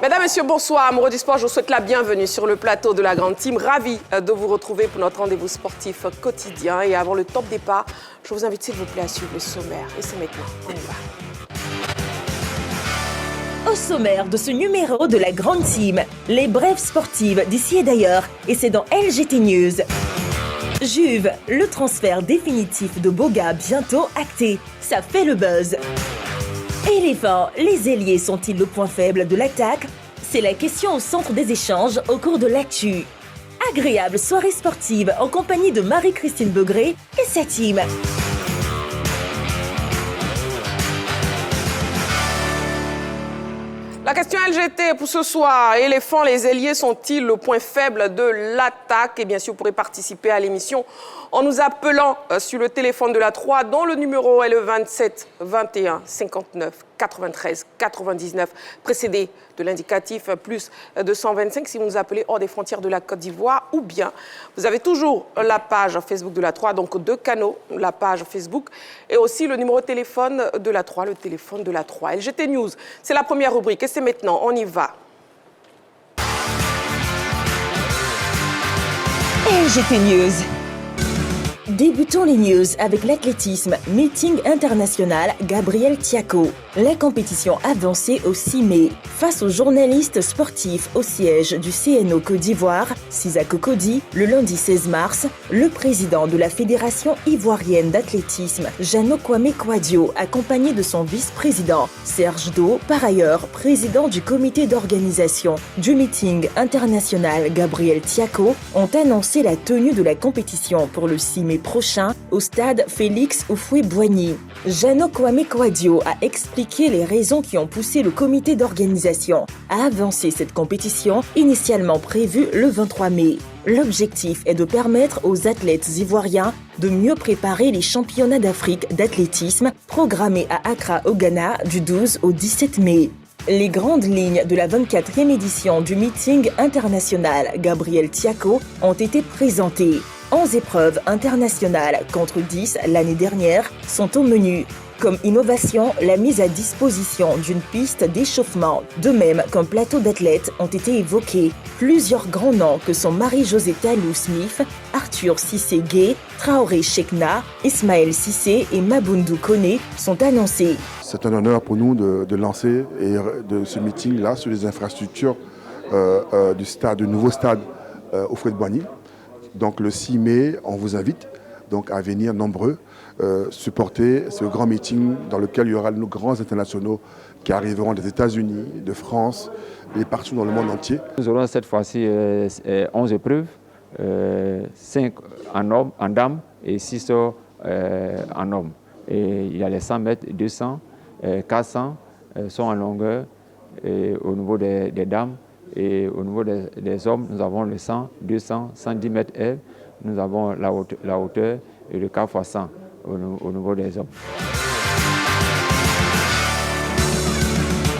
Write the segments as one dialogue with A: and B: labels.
A: Mesdames, Messieurs, bonsoir. Amoureux du sport, je vous souhaite la bienvenue sur le plateau de la Grande Team. Ravi de vous retrouver pour notre rendez-vous sportif quotidien. Et avant le top départ, je vous invite s'il vous plaît à suivre le sommaire. Et c'est maintenant, on y va.
B: Au sommaire de ce numéro de la Grande Team, les brèves sportives d'ici et d'ailleurs. Et c'est dans LGT News. Juve, le transfert définitif de Boga bientôt acté. Ça fait le buzz. Éléphant, les ailiers sont-ils le point faible de l'attaque? C'est la question au centre des échanges au cours de l'actu. Agréable soirée sportive en compagnie de Marie-Christine Begré et sa team.
A: La question LGT pour ce soir. Éléphant, les ailiers sont-ils le point faible de l'attaque? Et bien sûr, vous pourrez participer à l'émission en nous appelant sur le téléphone de la 3, dont le numéro est le 27 21 59 93 99, précédé de l'indicatif plus 225 si vous nous appelez hors des frontières de la Côte d'Ivoire, ou bien vous avez toujours la page Facebook de la 3, donc 2 canaux, la page Facebook et aussi le numéro de téléphone de la 3, le téléphone de la 3. LGT News, c'est la première rubrique et c'est maintenant, on y va.
B: LGT News. Débutons les news avec l'athlétisme, meeting international Gabriel Thiako. La compétition avancée au 6 mai. Face aux journalistes sportifs au siège du CNO Côte d'Ivoire, Sisa Kokodi, le lundi 16 mars, le président de la Fédération ivoirienne d'athlétisme, Jeannot Kwame Kouadio, accompagné de son vice-président, Serge Do, par ailleurs président du comité d'organisation du meeting international Gabriel Thiako, ont annoncé la tenue de la compétition pour le 6 mai prochain au stade Félix Houphouët-Boigny. Jeannot Kwame Kouadio a expliqué les raisons qui ont poussé le comité d'organisation à avancer cette compétition initialement prévue le 23 mai. L'objectif est de permettre aux athlètes ivoiriens de mieux préparer les championnats d'Afrique d'athlétisme programmés à Accra au Ghana du 12 au 17 mai. Les grandes lignes de la 24e édition du meeting international Gabriel Thiako ont été présentées. 11 épreuves internationales contre 10 l'année dernière sont au menu. Comme innovation, la mise à disposition d'une piste d'échauffement, de même qu'un plateau d'athlètes ont été évoqués. Plusieurs grands noms que sont Marie-Josée Talou-Smith, Arthur Cissé-Gué, Traoré Chekna, Ismaël Cissé et Maboundou Koné sont annoncés.
C: C'est un honneur pour nous de lancer de ce meeting-là sur les infrastructures du nouveau stade Houphouët-Boigny. Donc le 6 mai, on vous invite donc à venir nombreux supporter ce grand meeting dans lequel il y aura nos grands internationaux qui arriveront des États-Unis, de France et partout dans le monde entier.
D: Nous aurons cette fois-ci 11 épreuves, 5 en hommes, en dames et 6 en hommes. Et il y a les 100 mètres, 200, 400 sont en longueur et au niveau des dames. Et au niveau des hommes, nous avons le 100, 200, 110 mètres F. Nous avons la hauteur et le 4x100 au niveau des hommes.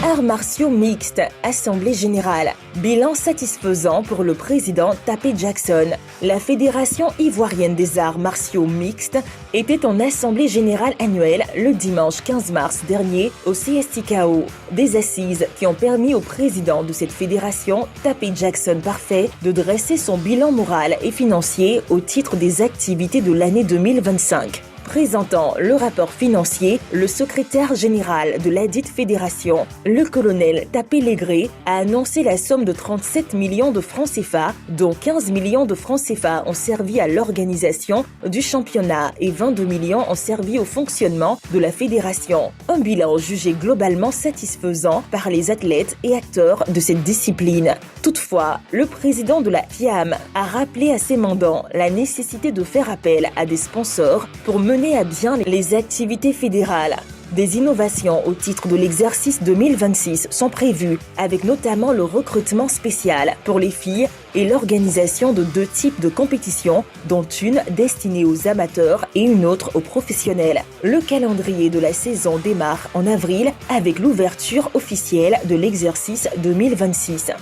B: Arts martiaux mixtes, Assemblée générale. Bilan satisfaisant pour le président Tapé Jackson. La Fédération ivoirienne des arts martiaux mixtes était en Assemblée générale annuelle le dimanche 15 mars dernier au CSTKO. Des assises qui ont permis au président de cette fédération, Tapé Jackson Parfait, de dresser son bilan moral et financier au titre des activités de l'année 2025. Présentant le rapport financier, le secrétaire général de ladite fédération, le colonel Tapé Légré, a annoncé la somme de 37 millions de francs CFA, dont 15 millions de francs CFA ont servi à l'organisation du championnat et 22 millions ont servi au fonctionnement de la fédération. Un bilan jugé globalement satisfaisant par les athlètes et acteurs de cette discipline. Toutefois, le président de la FIAM a rappelé à ses mandants la nécessité de faire appel à des sponsors pour mener à bien les activités fédérales. Des innovations au titre de l'exercice 2026 sont prévues, avec notamment le recrutement spécial pour les filles et l'organisation de 2 types de compétitions, dont une destinée aux amateurs et une autre aux professionnels. Le calendrier de la saison démarre en avril avec l'ouverture officielle de l'exercice 2026.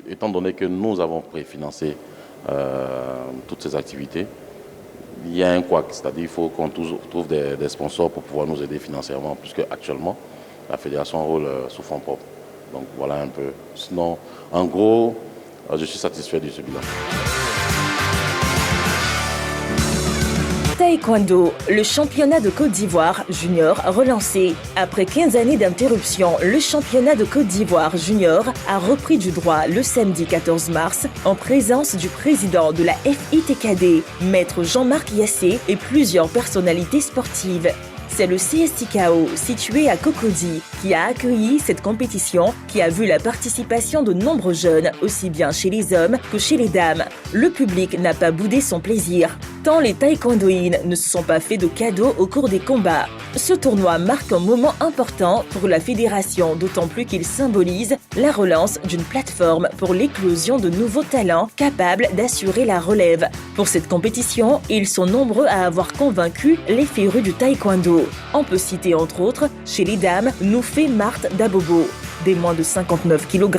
E: Étant donné que nous avons préfinancé toutes ces activités, il y a un couac, c'est-à-dire qu'il faut qu'on trouve des sponsors pour pouvoir nous aider financièrement, puisque actuellement, la fédération roule sous fonds propres. Donc voilà un peu. Sinon, en gros, je suis satisfait de ce bilan.
B: Taekwondo, le championnat de Côte d'Ivoire junior relancé. Après 15 années d'interruption, le championnat de Côte d'Ivoire junior a repris du droit le samedi 14 mars en présence du président de la FITKD, maître Jean-Marc Yassé et plusieurs personnalités sportives. C'est le CSTKO, situé à Cocody, qui a accueilli cette compétition qui a vu la participation de nombreux jeunes, aussi bien chez les hommes que chez les dames. Le public n'a pas boudé son plaisir, tant les taekwondoïnes ne se sont pas fait de cadeaux au cours des combats. Ce tournoi marque un moment important pour la fédération, d'autant plus qu'il symbolise la relance d'une plateforme pour l'éclosion de nouveaux talents capables d'assurer la relève. Pour cette compétition, ils sont nombreux à avoir convaincu les férus du taekwondo. On peut citer entre autres, chez les dames, Noufé Marthe Dabobo, des moins de 59 kg,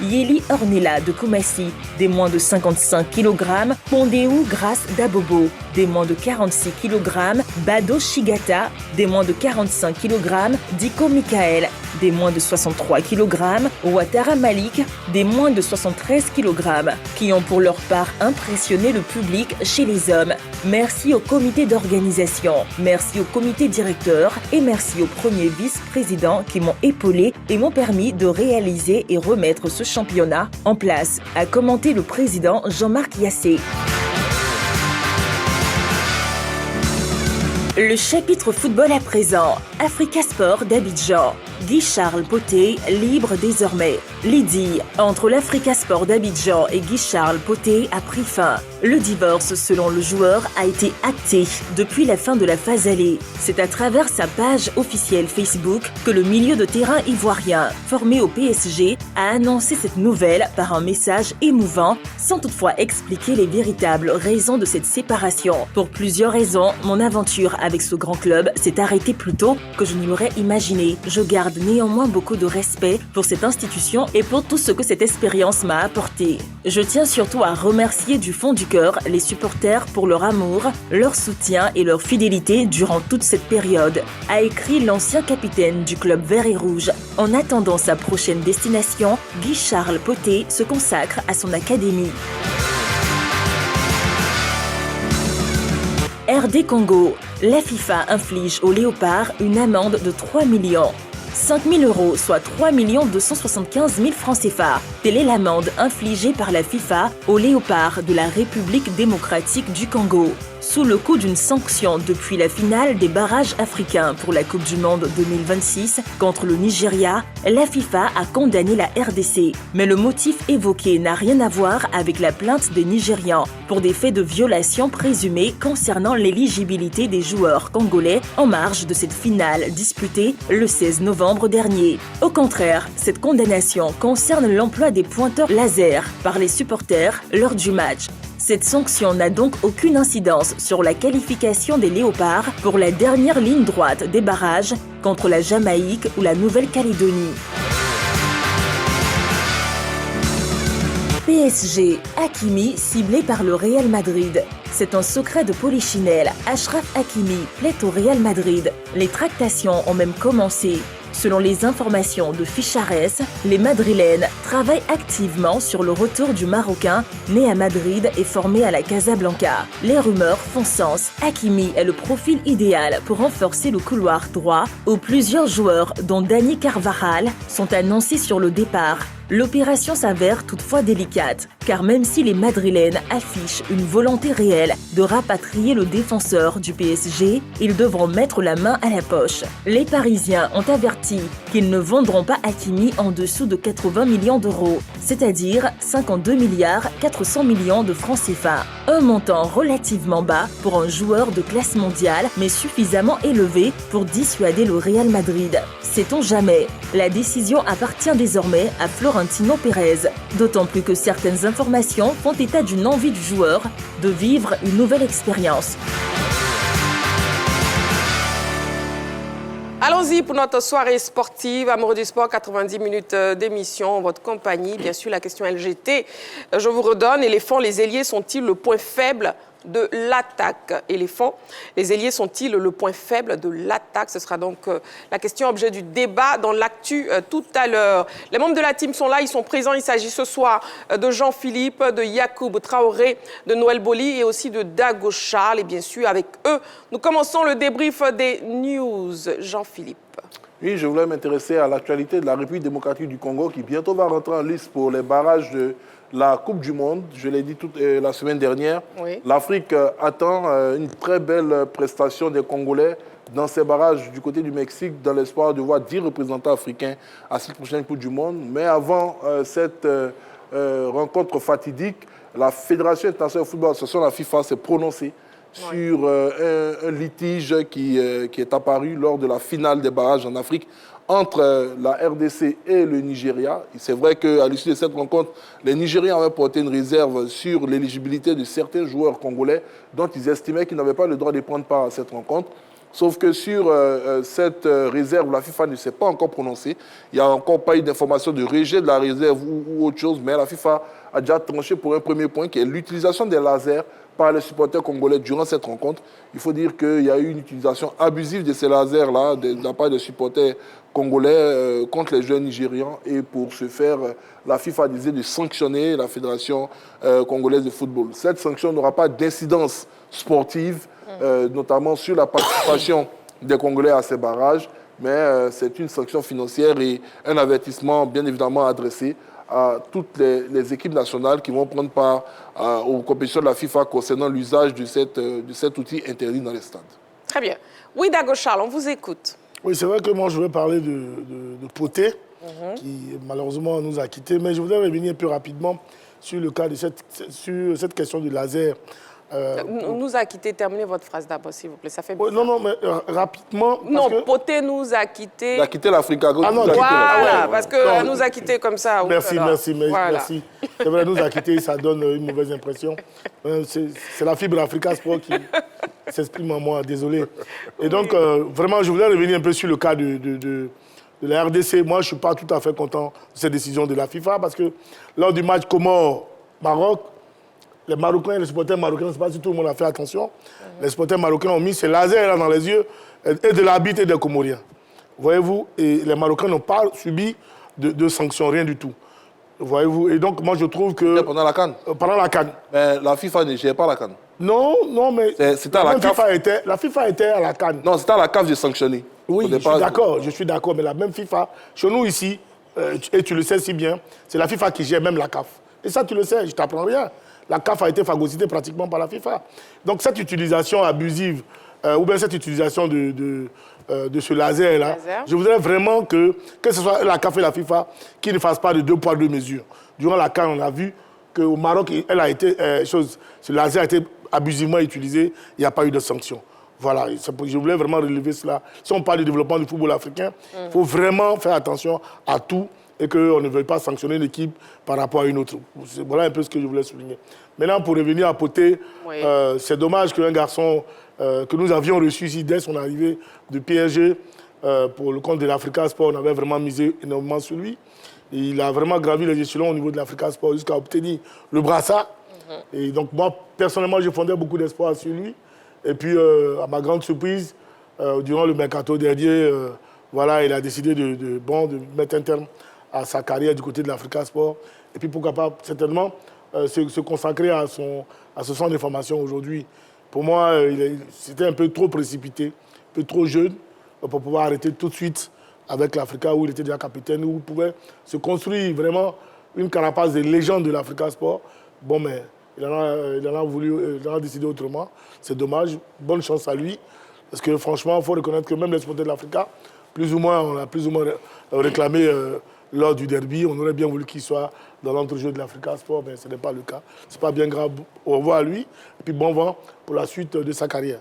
B: Yeli Ornella de Koumassi, des moins de 55 kg, Pondéou Grace Dabobo, des moins de 46 kg, Bado Shigata, des moins de 45 kg, Diko Michael, des moins de 63 kg, Ouattara Malik, des moins de 73 kg, qui ont pour leur part impressionné le public chez les hommes. Merci au comité d'organisation, merci au comité directeur et merci au premier vice-président qui m'ont épaulé et m'ont permis de réaliser et remettre ce championnat en place, a commenté le président Jean-Marc Yassé. Le chapitre football à présent, Africa Sport d'Abidjan. Guy-Charles Poté, libre désormais. L'idylle entre l'Africa Sport d'Abidjan et Guy-Charles Poté a pris fin. Le divorce, selon le joueur, a été acté depuis la fin de la phase aller. C'est à travers sa page officielle Facebook que le milieu de terrain ivoirien, formé au PSG, a annoncé cette nouvelle par un message émouvant, sans toutefois expliquer les véritables raisons de cette séparation. Pour plusieurs raisons, mon aventure avec ce grand club s'est arrêtée plus tôt que je n'y l'aurais imaginé. Je garde néanmoins beaucoup de respect pour cette institution et pour tout ce que cette expérience m'a apporté. Je tiens surtout à remercier du fond du cœur les supporters pour leur amour, leur soutien et leur fidélité durant toute cette période, a écrit l'ancien capitaine du club vert et rouge. En attendant sa prochaine destination, Guy-Charles Poté se consacre à son académie. RD Congo, la FIFA inflige aux léopards une amende de 3 millions. 5 000 €, soit 3 275 000 francs CFA. Telle est l'amende infligée par la FIFA aux léopards de la République démocratique du Congo. Sous le coup d'une sanction depuis la finale des barrages africains pour la Coupe du Monde 2026 contre le Nigeria, la FIFA a condamné la RDC. Mais le motif évoqué n'a rien à voir avec la plainte des Nigérians pour des faits de violation présumés concernant l'éligibilité des joueurs congolais en marge de cette finale disputée le 16 novembre dernier. Au contraire, cette condamnation concerne l'emploi des pointeurs laser par les supporters lors du match. Cette sanction n'a donc aucune incidence sur la qualification des léopards pour la dernière ligne droite des barrages contre la Jamaïque ou la Nouvelle-Calédonie. PSG, Hakimi ciblé par le Real Madrid. C'est un secret de polichinelle. Achraf Hakimi plaît au Real Madrid. Les tractations ont même commencé. Selon les informations de Fichares, les Madrilènes travaillent activement sur le retour du Marocain, né à Madrid et formé à la Casablanca. Les rumeurs font sens. Hakimi est le profil idéal pour renforcer le couloir droit, où plusieurs joueurs, dont Dani Carvajal, sont annoncés sur le départ. L'opération s'avère toutefois délicate, car même si les Madrilènes affichent une volonté réelle de rapatrier le défenseur du PSG, ils devront mettre la main à la poche. Les Parisiens ont averti qu'ils ne vendront pas Hakimi en dessous de 80 millions d'euros, c'est-à-dire 52 milliards 400 millions de francs CFA. Un montant relativement bas pour un joueur de classe mondiale, mais suffisamment élevé pour dissuader le Real Madrid. Sait-on jamais? La décision appartient désormais à Florentino Pérez, d'autant plus que certaines informations font état d'une envie du joueur de vivre une nouvelle expérience.
A: Allons-y pour notre soirée sportive. Amoureux du sport, 90 minutes d'émission en votre compagnie. Bien sûr, la question LGT, je vous redonne. Éléphants, les ailiers sont-ils le point faible de l'attaque. Éléphant, les ailiers sont-ils le point faible de l'attaque? Ce sera donc la question objet du débat dans l'actu tout à l'heure. Les membres de la team sont là, ils sont présents. Il s'agit ce soir de Jean-Philippe, de Yacoub Traoré, de Noël Boli et aussi de Dago Charles. Et bien sûr, avec eux, nous commençons le débrief des news. Jean-Philippe.
F: Oui, je voulais m'intéresser à l'actualité de la République démocratique du Congo qui bientôt va rentrer en liste pour les barrages de la Coupe du Monde. Je l'ai dit la semaine dernière. Oui. L'Afrique attend une très belle prestation des Congolais dans ces barrages du côté du Mexique dans l'espoir de voir 10 représentants africains à cette prochaine Coupe du Monde. Mais avant cette rencontre fatidique, la Fédération internationale de football, association la FIFA, s'est prononcée sur un litige qui est apparu lors de la finale des barrages en Afrique entre la RDC et le Nigeria. C'est vrai qu'à l'issue de cette rencontre, les Nigériens avaient porté une réserve sur l'éligibilité de certains joueurs congolais dont ils estimaient qu'ils n'avaient pas le droit de prendre part à cette rencontre. Sauf que sur cette réserve, la FIFA ne s'est pas encore prononcée. Il n'y a encore pas eu d'information de rejet de la réserve ou autre chose, mais la FIFA a déjà tranché pour un premier point qui est l'utilisation des lasers par les supporters congolais durant cette rencontre. Il faut dire qu'il y a eu une utilisation abusive de ces lasers-là de la part des supporters congolais contre les joueurs nigérians. Et pour ce faire, la FIFA a décidé de sanctionner la Fédération congolaise de football. Cette sanction n'aura pas d'incidence sportive, notamment sur la participation des Congolais à ces barrages, mais c'est une sanction financière et un avertissement bien évidemment adressé à toutes les équipes nationales qui vont prendre part aux compétitions de la FIFA concernant l'usage de cet outil interdit dans les stades.
A: Très bien. Oui, Dago Charles, on vous écoute.
G: Oui, c'est vrai que moi, je voulais parler de Poté, qui malheureusement nous a quittés, mais je voudrais revenir plus rapidement sur le cas de cette question du laser.
A: Nous a quittés. Terminez votre phrase d'abord, s'il vous plaît. Ça fait bizarre.
G: Non, mais rapidement.
A: Non, Poté nous a quittés.
F: Il a quitté l'Afrique.
G: Ah non,
A: voilà, parce qu'il nous a quittés comme ça.
G: Merci. Merci. C'est vrai, nous a quittés, ça donne une mauvaise impression. C'est la fibre Africa Sport qui s'exprime en moi, désolé. Et donc, vraiment, je voulais revenir un peu sur le cas de la RDC. Moi, je ne suis pas tout à fait content de cette décision de la FIFA parce que lors du match Comores-Maroc, les Marocains, les supporters marocains, je ne sais pas si tout le monde a fait attention, les supporters marocains ont mis ces lasers là dans les yeux et de l'arbitre et des Comoriens. Voyez-vous, et les Marocains n'ont pas subi de sanctions, rien du tout. Voyez-vous, et donc moi je trouve que...
F: Pendant la CAN.
G: Pendant la CAN.
F: Mais la FIFA ne gère pas la CAN.
G: Non, mais
F: c'était à la CAF.
G: La FIFA était à la CAN.
F: Non, c'était à la CAF de sanctionner.
G: Oui, je suis d'accord, mais la même FIFA, chez nous ici, et tu le sais si bien, c'est la FIFA qui gère même la CAF. Et ça, tu le sais, je ne t'apprends rien. La CAF a été phagocytée pratiquement par la FIFA. Donc cette utilisation abusive, ou bien cette utilisation de ce laser-là, je voudrais vraiment que ce soit la CAF et la FIFA qui ne fassent pas de 2 poids 2 mesures. Durant la CAN, on a vu qu'au Maroc, ce laser a été abusivement utilisé, il n'y a pas eu de sanction. Voilà, je voulais vraiment relever cela. Si on parle du développement du football africain, il faut vraiment faire attention à tout et qu'on ne veuille pas sanctionner une équipe par rapport à une autre. Voilà un peu ce que je voulais souligner. Maintenant, pour revenir à Poté, c'est dommage qu'un garçon que nous avions reçu ici dès son arrivée de PSG, pour le compte de l'Africa Sport, on avait vraiment misé énormément sur lui. Et il a vraiment gravi les échelons au niveau de l'Africa Sport jusqu'à obtenir le brassard. Et donc moi, personnellement, je fondais beaucoup d'espoir sur lui. Et puis, à ma grande surprise, durant le mercato dernier, voilà, il a décidé de mettre un terme à sa carrière du côté de l'Africa Sport. Et puis, pourquoi pas, certainement, se consacrer à ce centre de formation aujourd'hui. Pour moi, c'était un peu trop précipité, un peu trop jeune pour pouvoir arrêter tout de suite avec l'Africa où il était déjà capitaine, où il pouvait se construire vraiment une carapace de légende de l'Africa Sport. Bon, mais il en a décidé autrement. C'est dommage. Bonne chance à lui. Parce que franchement, il faut reconnaître que même les supporters de l'Africa, on a plus ou moins réclamé lors du derby. On aurait bien voulu qu'il soit dans l'entrejeu de l'Africa Sport, mais ce n'est pas le cas. Ce n'est pas bien grave. Au revoir à lui. Et puis bon vent pour la suite de sa carrière.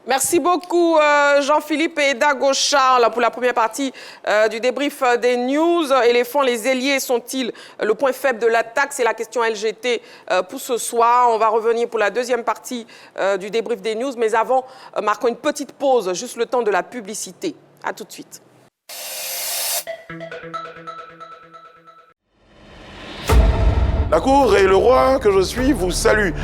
A: Merci beaucoup Jean-Philippe et Dago Charles pour la première partie du débrief des news. Éléphant, les ailiers sont-ils le point faible de l'attaque? C'est la question LGT pour ce soir. On va revenir pour la deuxième partie du débrief des news. Mais avant, marquons une petite pause, juste le temps de la publicité. À tout de suite.
H: La cour et le roi que je suis vous saluent.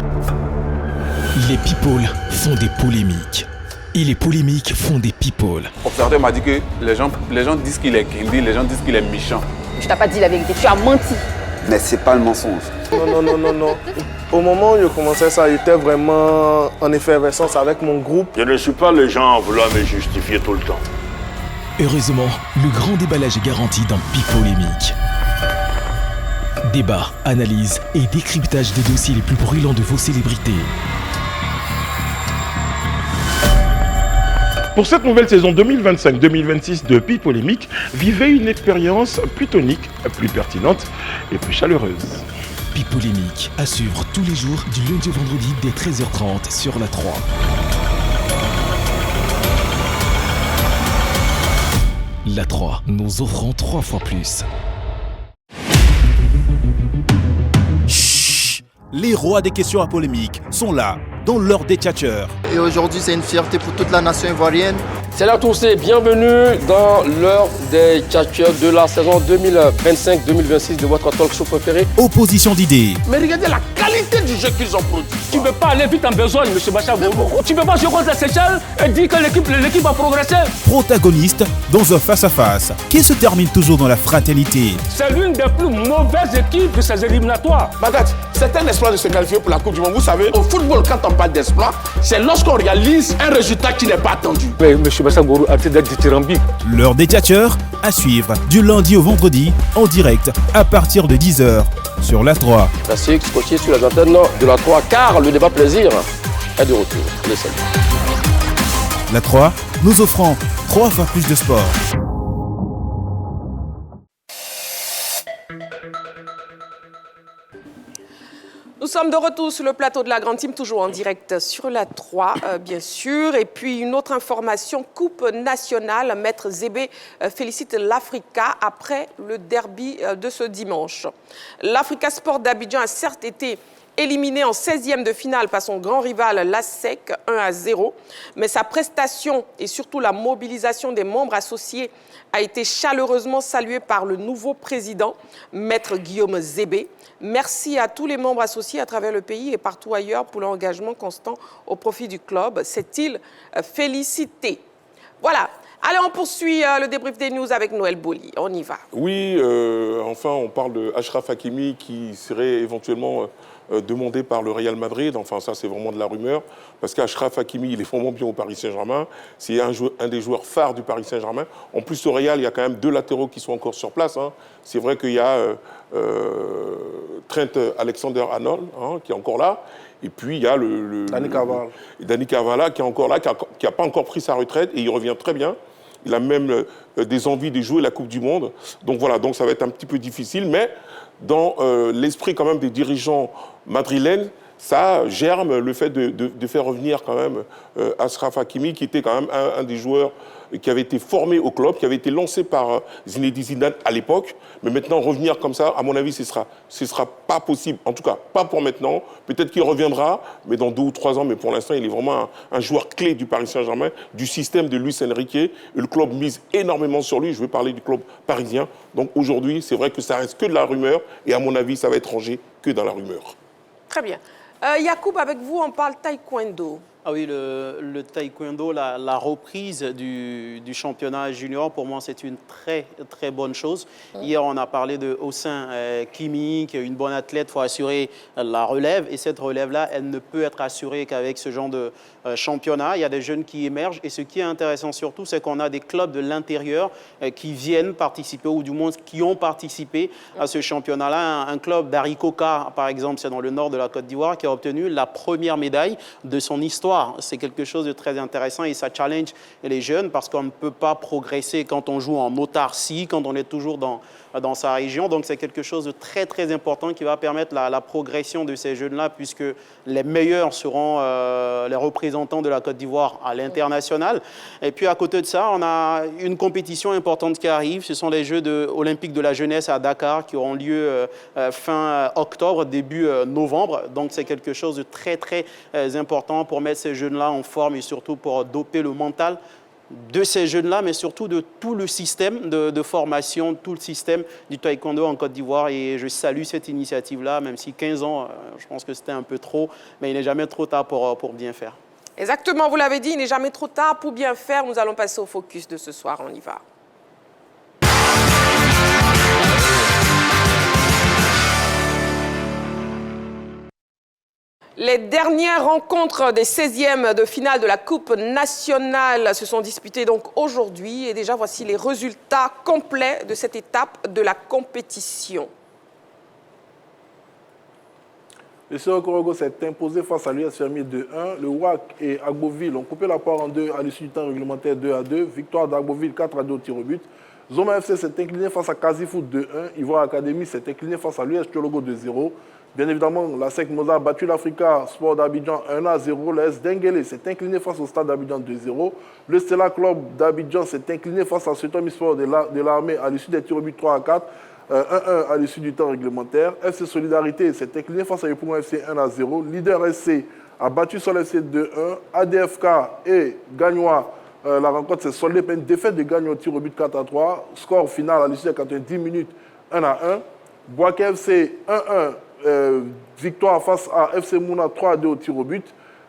H: Les people font des polémiques. Et les polémiques font des people.
I: L'observateur m'a dit que les gens disent qu'il est Kindi, les gens disent qu'il est méchant.
J: Je t'ai pas dit la vérité, tu as menti.
K: Mais c'est pas le mensonge.
F: Non. Au moment où je commençais ça, j'étais vraiment en effervescence avec mon groupe.
L: Je ne suis pas le genre à vouloir me justifier tout le temps.
H: Heureusement, le grand déballage est garanti dans Pipolémique. Débat, analyse et décryptage des dossiers les plus brûlants de vos célébrités.
M: Pour cette nouvelle saison 2025-2026 de Pipolémique, vivez une expérience plus tonique, plus pertinente et plus chaleureuse.
H: Pipolémique à suivre tous les jours du lundi au vendredi dès 13h30 sur la 3. La 3, nous offrons 3 fois plus.
N: Chut, les rois des questions à polémique sont là, dans l'heure des tchatcheurs.
O: Et aujourd'hui, c'est une fierté pour toute la nation ivoirienne.
P: C'est là tous et bienvenue dans l'heure des tchatcheurs de la saison 2025-2026 de votre talk show préféré.
N: Opposition d'idées.
Q: Mais regardez la qualité du jeu qu'ils ont produit. Tu ne peux pas aller vite en besogne, M. Bachar Bourou. Tu ne peux pas jouer contre la Seychelles et dire que l'équipe va progresser.
N: Protagoniste dans un face-à-face qui se termine toujours dans la fraternité.
Q: C'est l'une des plus mauvaises équipes de ces éliminatoires.
R: Bagat, c'est un exploit de se qualifier pour la Coupe du Monde. Vous savez, au football, quand on parle d'exploit, c'est lorsqu'on réalise un résultat qui n'est pas attendu.
Q: Mais M. Bachar Bourou a d'être dithyrambique.
N: L'heure des tchatcheurs à suivre du lundi au vendredi en direct à partir de 10h sur la 3.
P: Merci, scotché sur les antennes de la 3 car le débat plaisir est de retour. Le salut.
N: La 3, nous offrons 3 fois plus de sport.
A: Nous sommes de retour sur le plateau de la Grande Team, toujours en direct sur la 3, bien sûr. Et puis, une autre information, Coupe nationale, Maître Zébé félicite l'Africa après le derby de ce dimanche. L'Africa Sport d'Abidjan a certes été éliminé en 16e de finale par son grand rival l'ASEC 1-0, mais sa prestation et surtout la mobilisation des membres associés a été chaleureusement saluée par le nouveau président, Maître Guillaume Zébé. Merci à tous les membres associés à travers le pays et partout ailleurs pour leur engagement constant au profit du club. C'est-il félicité. Voilà. Allez, on poursuit le débrief des news avec Noël Boli. On y va.
F: Oui, enfin, on parle de Achraf Hakimi qui serait éventuellement demandé par le Real Madrid. Enfin, ça, c'est vraiment de la rumeur. Parce qu'Achraf Hakimi, il est vraiment bien au Paris Saint-Germain. C'est un des joueurs phares du Paris Saint-Germain. En plus, au Real, il y a quand même 2 latéraux qui sont encore sur place. Hein. C'est vrai qu'il y a Trent Alexander-Arnold qui est encore là. Et puis, il y a Dani Carvajal qui est encore là, qui n'a pas encore pris sa retraite. Et il revient très bien. Il a même des envies de jouer la Coupe du Monde. Donc voilà, donc ça va être un petit peu difficile. Mais dans l'esprit quand même des dirigeants madrilènes, ça germe le fait de faire revenir quand même Achraf Hakimi, qui était quand même un des joueurs qui avait été formé au club, qui avait été lancé par Zinedine Zidane à l'époque. Mais maintenant, revenir comme ça, à mon avis, ce sera pas possible. En tout cas, pas pour maintenant. Peut-être qu'il reviendra, mais dans 2 ou 3 ans. Mais pour l'instant, il est vraiment un joueur clé du Paris Saint-Germain, du système de Luis Enrique. Et le club mise énormément sur lui. Je veux parler du club parisien. Donc aujourd'hui, c'est vrai que ça reste que de la rumeur. Et à mon avis, ça va être rangé que dans la rumeur.
A: Très bien. Yacoub, avec vous, on parle taekwondo.
S: Ah oui, le taekwondo, la reprise du championnat junior, pour moi, c'est une très, très bonne chose. Hier, on a parlé de Hossein Kimi, qui est une bonne athlète, il faut assurer la relève. Et cette relève-là, elle ne peut être assurée qu'avec ce genre de championnat. Il y a des jeunes qui émergent. Et ce qui est intéressant surtout, c'est qu'on a des clubs de l'intérieur qui viennent participer, ou du moins qui ont participé à ce championnat-là. Un club d'Arikoka, par exemple, c'est dans le nord de la Côte d'Ivoire, qui a obtenu la première médaille de son histoire. C'est quelque chose de très intéressant et ça challenge les jeunes parce qu'on ne peut pas progresser quand on joue en autarcie, quand on est toujours dans sa région. Donc, c'est quelque chose de très, très important qui va permettre la progression de ces jeunes-là puisque les meilleurs seront les représentants de la Côte d'Ivoire à l'international. Et puis, à côté de ça, on a une compétition importante qui arrive. Ce sont les Jeux olympiques de la jeunesse à Dakar qui auront lieu fin octobre, début novembre. Donc, c'est quelque chose de très, très important pour mettre ces jeunes-là en forme et surtout pour doper le mental de ces jeunes-là, mais surtout de tout le système de formation, tout le système du taekwondo en Côte d'Ivoire. Et je salue cette initiative-là, même si 15 ans, je pense que c'était un peu trop, mais il n'est jamais trop tard pour bien faire.
A: Exactement, vous l'avez dit, il n'est jamais trop tard pour bien faire. Nous allons passer au focus de ce soir, on y va. Les dernières rencontres des 16e de finale de la Coupe nationale se sont disputées donc aujourd'hui. Et déjà, voici les résultats complets de cette étape de la compétition.
F: Le Sierra Korogo s'est imposé face à l'US Fermier 2-1. Le WAC et Agboville ont coupé la poire en deux à l'issue du temps réglementaire 2-2. Victoire d'Agboville 4-2 au tir au but. Zoma FC s'est incliné face à Kazifoot 2-1. Ivoire Academy s'est incliné face à l'US Tchologo 2-0. Bien évidemment, la SEC Moza a battu l'Africa Sport d'Abidjan 1-0. L'AS Dengele s'est incliné face au Stade d'Abidjan 2-0. Le Stella Club d'Abidjan s'est incliné face à Sutomi Sport de l'armée à l'issue des tirs au but 3-4. 1-1 à l'issue du temps réglementaire. FC Solidarité s'est incliné face à Yopougon FC 1-0. Leader SC a battu Sol FC 2-1. ADFK et Gagnois, la rencontre s'est soldée par une défaite de Gagnois au tir au but 4-3. Score final à l'issue de 90 minutes 1-1. Boaké FC 1-1. Victoire face à FC Mouna 3-2 au tir au but.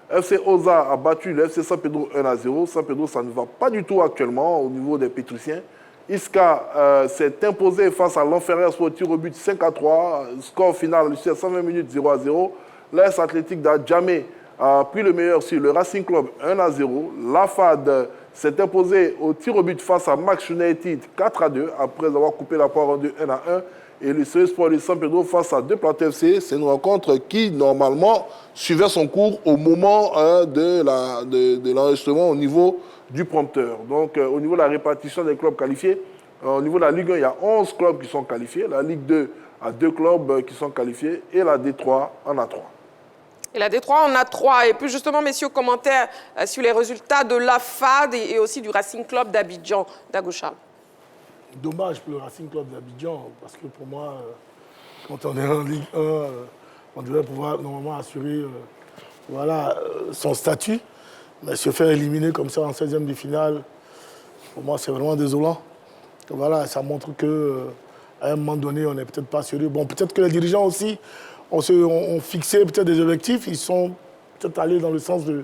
F: FC Oza a battu le FC San Pedro 1-0. San Pedro, ça ne va pas du tout actuellement au niveau des Pétriciens. Iska s'est imposé face à l'Enferrière au tir au but 5-3. Score final à l'issue de 120 minutes 0-0. L'AS Athlétique d'Adjamé a pris le meilleur sur le Racing Club 1-0. La FAD s'est imposé au tir au but face à Max United 4-2 après avoir coupé la poire en deux 1-1. Et le CE Sport de San Pedro face à 2 Plateaux FC, c'est une rencontre qui, normalement, suivait son cours au moment de l'enregistrement au niveau du prompteur. Donc, au niveau de la répartition des clubs qualifiés, au niveau de la Ligue 1, il y a 11 clubs qui sont qualifiés. La Ligue 2 a 2 clubs qui sont qualifiés et la D3 en a 3.
A: Et la D3 en a 3. Et puis justement, messieurs, commentaires sur les résultats de la FAD et aussi du Racing Club d'Abidjan, d'Agoucha.
G: Dommage pour le Racing Club d'Abidjan, parce que pour moi, quand on est en Ligue 1, on devrait pouvoir normalement assurer son statut. Mais se faire éliminer comme ça en 16e de finale, pour moi, c'est vraiment désolant. Voilà, ça montre qu'à un moment donné, on n'est peut-être pas sérieux. Bon, peut-être que les dirigeants aussi ont fixé peut-être des objectifs. Ils sont peut-être allés dans le sens de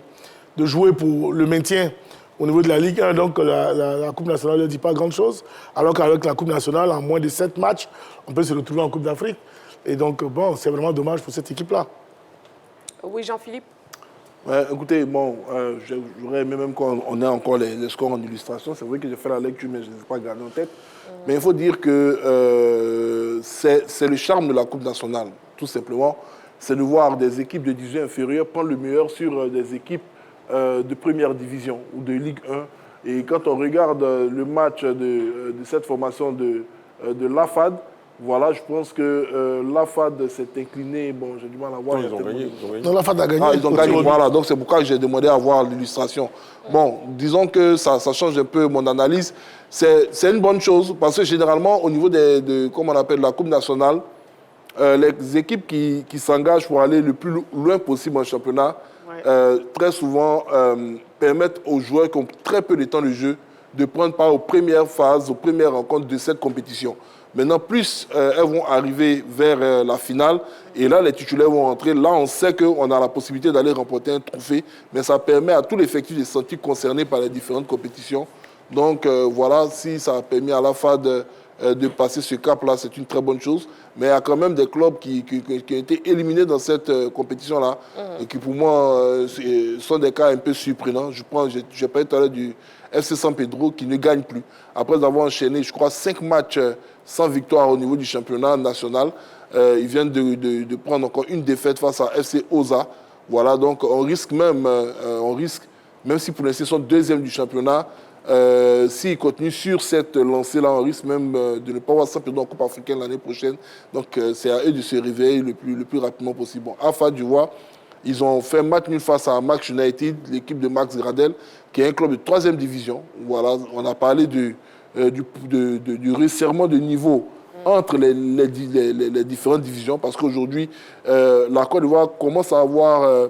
G: jouer pour le maintien au niveau de la Ligue 1, donc la Coupe nationale ne dit pas grand-chose, alors qu'avec la Coupe nationale, en moins de 7 matchs, on peut se retrouver en Coupe d'Afrique. Et donc, bon, c'est vraiment dommage pour cette équipe-là.
A: Oui, Jean-Philippe.
F: Écoutez, bon, j'aurais aimé même qu'on ait encore les scores en illustration. C'est vrai que j'ai fait la lecture, mais je ne les ai pas gardés en tête. Mais il faut dire que c'est le charme de la Coupe nationale, tout simplement. C'est de voir des équipes de division inférieure prendre le meilleur sur des équipes de première division ou de Ligue 1. Et quand on regarde le match de cette formation de l'AFAD, voilà, je pense que l'AFAD s'est incliné. Bon, j'ai du mal à voir.
I: Non, ils ont gagné.
G: Non, l'AFAD a gagné.
F: Ah, ils ont gagné, voilà. Donc c'est pourquoi j'ai demandé à voir l'illustration. Bon, disons que ça change un peu mon analyse. C'est une bonne chose parce que généralement, au niveau comment on appelle la Coupe nationale, les équipes qui s'engagent pour aller le plus loin possible en championnat, très souvent permettent aux joueurs qui ont très peu de temps de jeu de prendre part aux premières phases, aux premières rencontres de cette compétition. Maintenant, plus elles vont arriver vers la finale, et là, les titulaires vont rentrer. Là, on sait qu'on a la possibilité d'aller remporter un trophée, mais ça permet à tout l'effectif de se sentir concerné par les différentes compétitions. Donc, voilà, si ça a permis à la FAD de passer ce cap-là, c'est une très bonne chose. Mais il y a quand même des clubs qui ont été éliminés dans cette compétition-là et qui, pour moi, sont des cas un peu surprenants. J'ai parlé tout à l'heure du FC San Pedro qui ne gagne plus. Après avoir enchaîné, je crois, 5 matchs sans victoire au niveau du championnat national, ils viennent de prendre encore une défaite face à FC Oza. Voilà, donc on risque, même si pour l'instant ils sont 2e du championnat, s'ils continuent sur cette lancée-là, on risque même de ne pas voir San Pedro en Coupe africaine l'année prochaine. Donc c'est à eux de se réveiller le plus rapidement possible. Bon, à FAD, tu vois, ils ont fait match nul face à Max United, l'équipe de Max Gradel, qui est un club de 3e division. Voilà, on a parlé du resserrement de niveau entre les différentes divisions, parce qu'aujourd'hui, la Côte d'Ivoire commence à avoir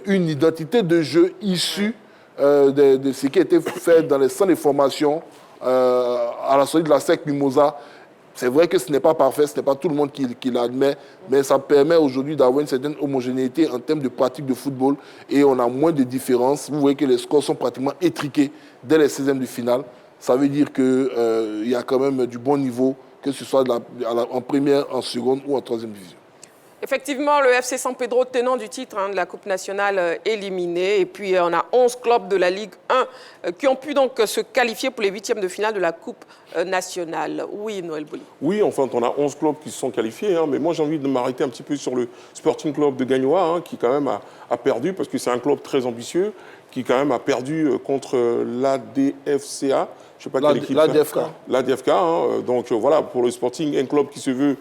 F: une identité de jeu issue de ce qui a été fait dans les centres de formation à la sortie de la SEC Mimosa. C'est vrai que ce n'est pas parfait, ce n'est pas tout le monde qui l'admet, mais ça permet aujourd'hui d'avoir une certaine homogénéité en termes de pratique de football et on a moins de différences. Vous voyez que les scores sont pratiquement étriqués dès les 16e de finale. Ça veut dire qu'il y a quand même du bon niveau, que ce soit en première, en seconde ou en troisième division.
A: Effectivement, le FC San Pedro, tenant du titre de la Coupe nationale, éliminé. Et puis, on a 11 clubs de la Ligue 1 qui ont pu donc se qualifier pour les 8e de finale de la Coupe nationale. Oui, Noël Boli.
M: Oui, enfin, on a 11 clubs qui se sont qualifiés. Mais moi, j'ai envie de m'arrêter un petit peu sur le Sporting Club de Gagnoa, qui quand même a perdu, parce que c'est un club très ambitieux, qui quand même a perdu contre l'ADFCA. Je sais pas quelle équipe.
F: L'ADFK.
M: L'ADFK. Donc voilà, pour le Sporting, un club qui se veut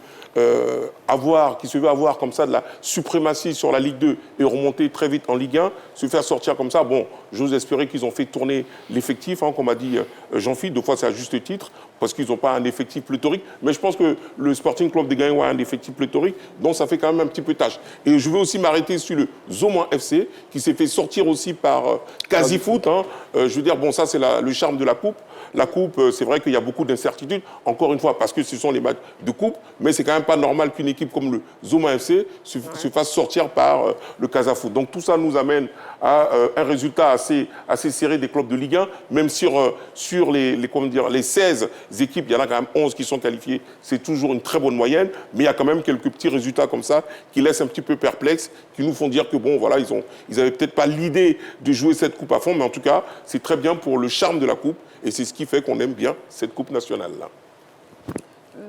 M: avoir comme ça de la suprématie sur la Ligue 2 et remonter très vite en Ligue 1, se faire sortir comme ça. Bon, j'ose espérer qu'ils ont fait tourner l'effectif, comme a dit Jean-Philippe, deux fois c'est à juste titre, parce qu'ils n'ont pas un effectif pléthorique. Mais je pense que le Sporting Club de Gagnoa a un effectif pléthorique, donc ça fait quand même un petit peu tâche. Et je veux aussi m'arrêter sur le Zoman FC, qui s'est fait sortir aussi par Quasi-Foot. Je veux dire, bon, ça c'est le charme de la Coupe. La Coupe, c'est vrai qu'il y a beaucoup d'incertitudes, encore une fois, parce que ce sont les matchs de Coupe, mais c'est quand même pas normal qu'une équipe comme le Zoman FC se fasse sortir par le Casa-Foot. Donc tout ça nous amène à un résultat assez serré des clubs de Ligue 1, même sur les 16 équipes, il y en a quand même 11 qui sont qualifiées, c'est toujours une très bonne moyenne, mais il y a quand même quelques petits résultats comme ça qui laissent un petit peu perplexes, qui nous font dire que bon, voilà, ils avaient peut-être pas l'idée de jouer cette Coupe à fond, mais en tout cas, c'est très bien pour le charme de la Coupe, et c'est ce qui fait qu'on aime bien cette Coupe nationale-là.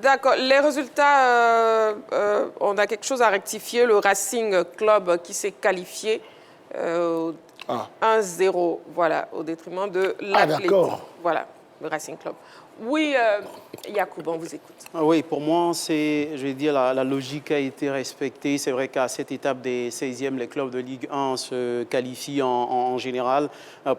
A: D'accord. Les résultats, on a quelque chose à rectifier. Le Racing Club qui s'est qualifié 1-0, voilà, au détriment de l'Athletic. Voilà, le Racing Club. Oui, Yacoub, on vous écoute.
S: Oui, pour moi, je vais dire, la logique a été respectée. C'est vrai qu'à cette étape des 16e, les clubs de Ligue 1 se qualifient en général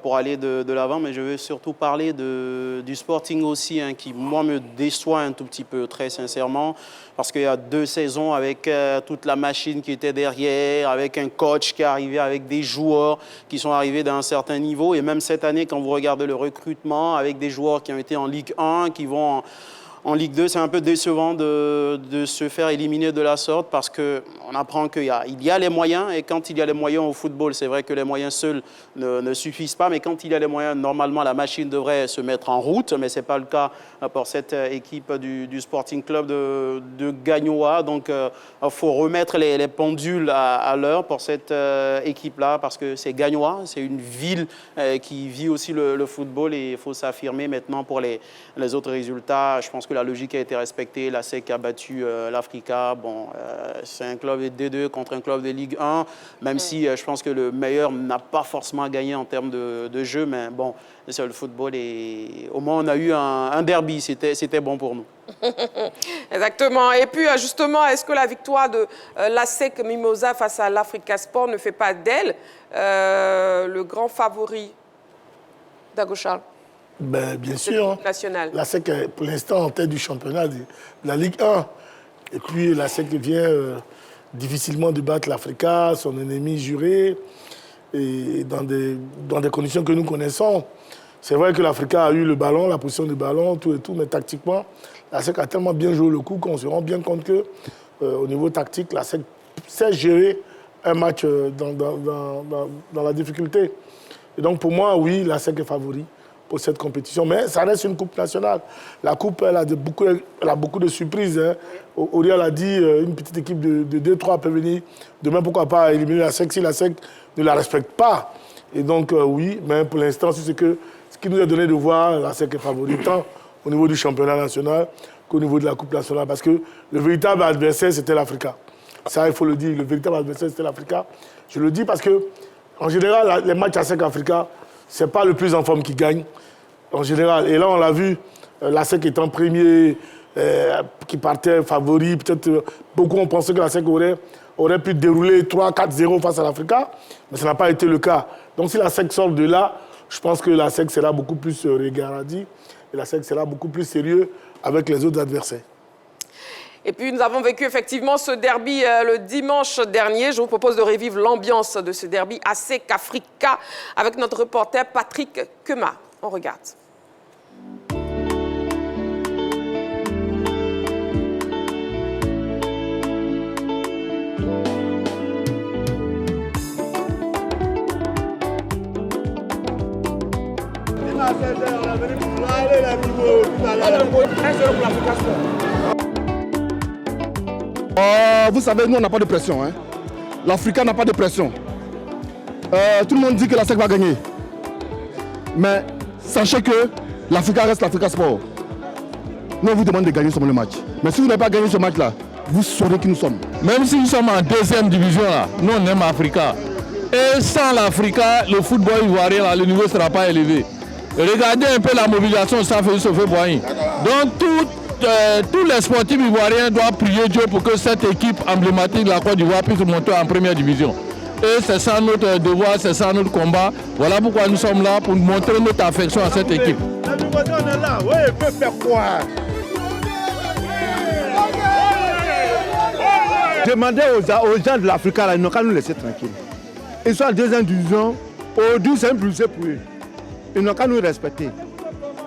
S: pour aller de l'avant. Mais je veux surtout parler du Sporting aussi, qui, moi, me déçoit un tout petit peu, très sincèrement. Parce qu'il y a 2 saisons avec toute la machine qui était derrière, avec un coach qui est arrivé, avec des joueurs qui sont arrivés d'un certain niveau. Et même cette année, quand vous regardez le recrutement, avec des joueurs qui ont été en Ligue 1, qui vont en Ligue 2, c'est un peu décevant de se faire éliminer de la sorte parce qu'on apprend qu'il y a les moyens. Et quand il y a les moyens au football, c'est vrai que les moyens seuls ne suffisent pas. Mais quand il y a les moyens, normalement, la machine devrait se mettre en route. Mais ce n'est pas le cas pour cette équipe du Sporting Club de Gagnoa. Donc, il faut remettre les pendules à l'heure pour cette équipe-là parce que c'est Gagnoa. C'est une ville qui vit aussi le football et il faut s'affirmer maintenant pour les autres résultats. Je pense que la logique a été respectée. La SEC a battu l'Africa. Bon, c'est un club de D2 contre un club de Ligue 1, même si je pense que le meilleur n'a pas forcément gagné en termes de jeu. Mais bon, c'est le football et au moins on a eu un derby. C'était bon pour nous.
A: Exactement. Et puis justement, est-ce que la victoire de la SEC Mimosa face à l'Africa Sport ne fait pas d'elle le grand favori d'Ago-Charles?
G: Bien sûr.
A: National.
G: La SEC est pour l'instant en tête du championnat de la Ligue 1. Et puis la SEC vient difficilement de battre l'Africa, son ennemi juré, et dans des conditions que nous connaissons. C'est vrai que l'Africa a eu le ballon, la position du ballon, tout et tout, mais tactiquement, la SEC a tellement bien joué le coup qu'on se rend bien compte qu'au niveau tactique, la SEC sait gérer un match dans la difficulté. Et donc pour moi, oui, la SEC est favori pour cette compétition. Mais ça reste une coupe nationale. La coupe, elle a beaucoup de surprises. Auriel a dit, une petite équipe de 2-3 peut venir. Demain, pourquoi pas éliminer la SEC si la SEC ne la respecte pas. Et donc, oui, mais pour l'instant, c'est ce qui nous est donné de voir, la SEC est favori, tant au niveau du championnat national qu'au niveau de la coupe nationale. Parce que le véritable adversaire, c'était l'Africa. Ça, il faut le dire, le véritable adversaire, c'était l'Africa. Je le dis parce que, en général, les matchs à SEC Africa, ce n'est pas le plus en forme qui gagne, en général. Et là, on l'a vu, la SEC étant premier, qui partait favori. Peut-être beaucoup ont pensé que la SEC aurait pu dérouler 3-4-0 face à l'Africa, mais ça n'a pas été le cas. Donc si la SEC sort de là, je pense que la SEC sera beaucoup plus regardée et la SEC sera beaucoup plus sérieux avec les autres adversaires.
A: Et puis nous avons vécu effectivement ce derby le dimanche dernier. Je vous propose de revivre l'ambiance de ce derby ASEC Africa avec notre reporter Patrick Kema. On regarde.
T: Vous savez, nous, on n'a pas de pression. Hein. L'Africa n'a pas de pression. Tout le monde dit que la SEC va gagner. Mais sachez que l'Africa reste l'Africa Sport. Nous, on vous demande de gagner sur le match. Mais si vous n'avez pas gagné ce match-là, vous saurez qui nous sommes.
U: Même si nous sommes en deuxième division, là, nous, on aime l'Africa. Et sans l'Africa, le football ivoirien, là, le niveau ne sera pas élevé. Regardez un peu la mobilisation de Saint-Félix Boigny. Donc, tous les sportifs ivoiriens doivent prier Dieu pour que cette équipe emblématique de la Côte d'Ivoire puisse monter en première division. Et c'est ça notre devoir, c'est ça notre combat. Voilà pourquoi nous sommes là, pour montrer notre affection à cette équipe.
V: Demandez aux gens de l'Africa, ils n'ont qu'à nous laisser tranquilles. Ils sont en deuxième division, aujourd'hui c'est un plus pour eux. Ils n'ont qu'à nous respecter.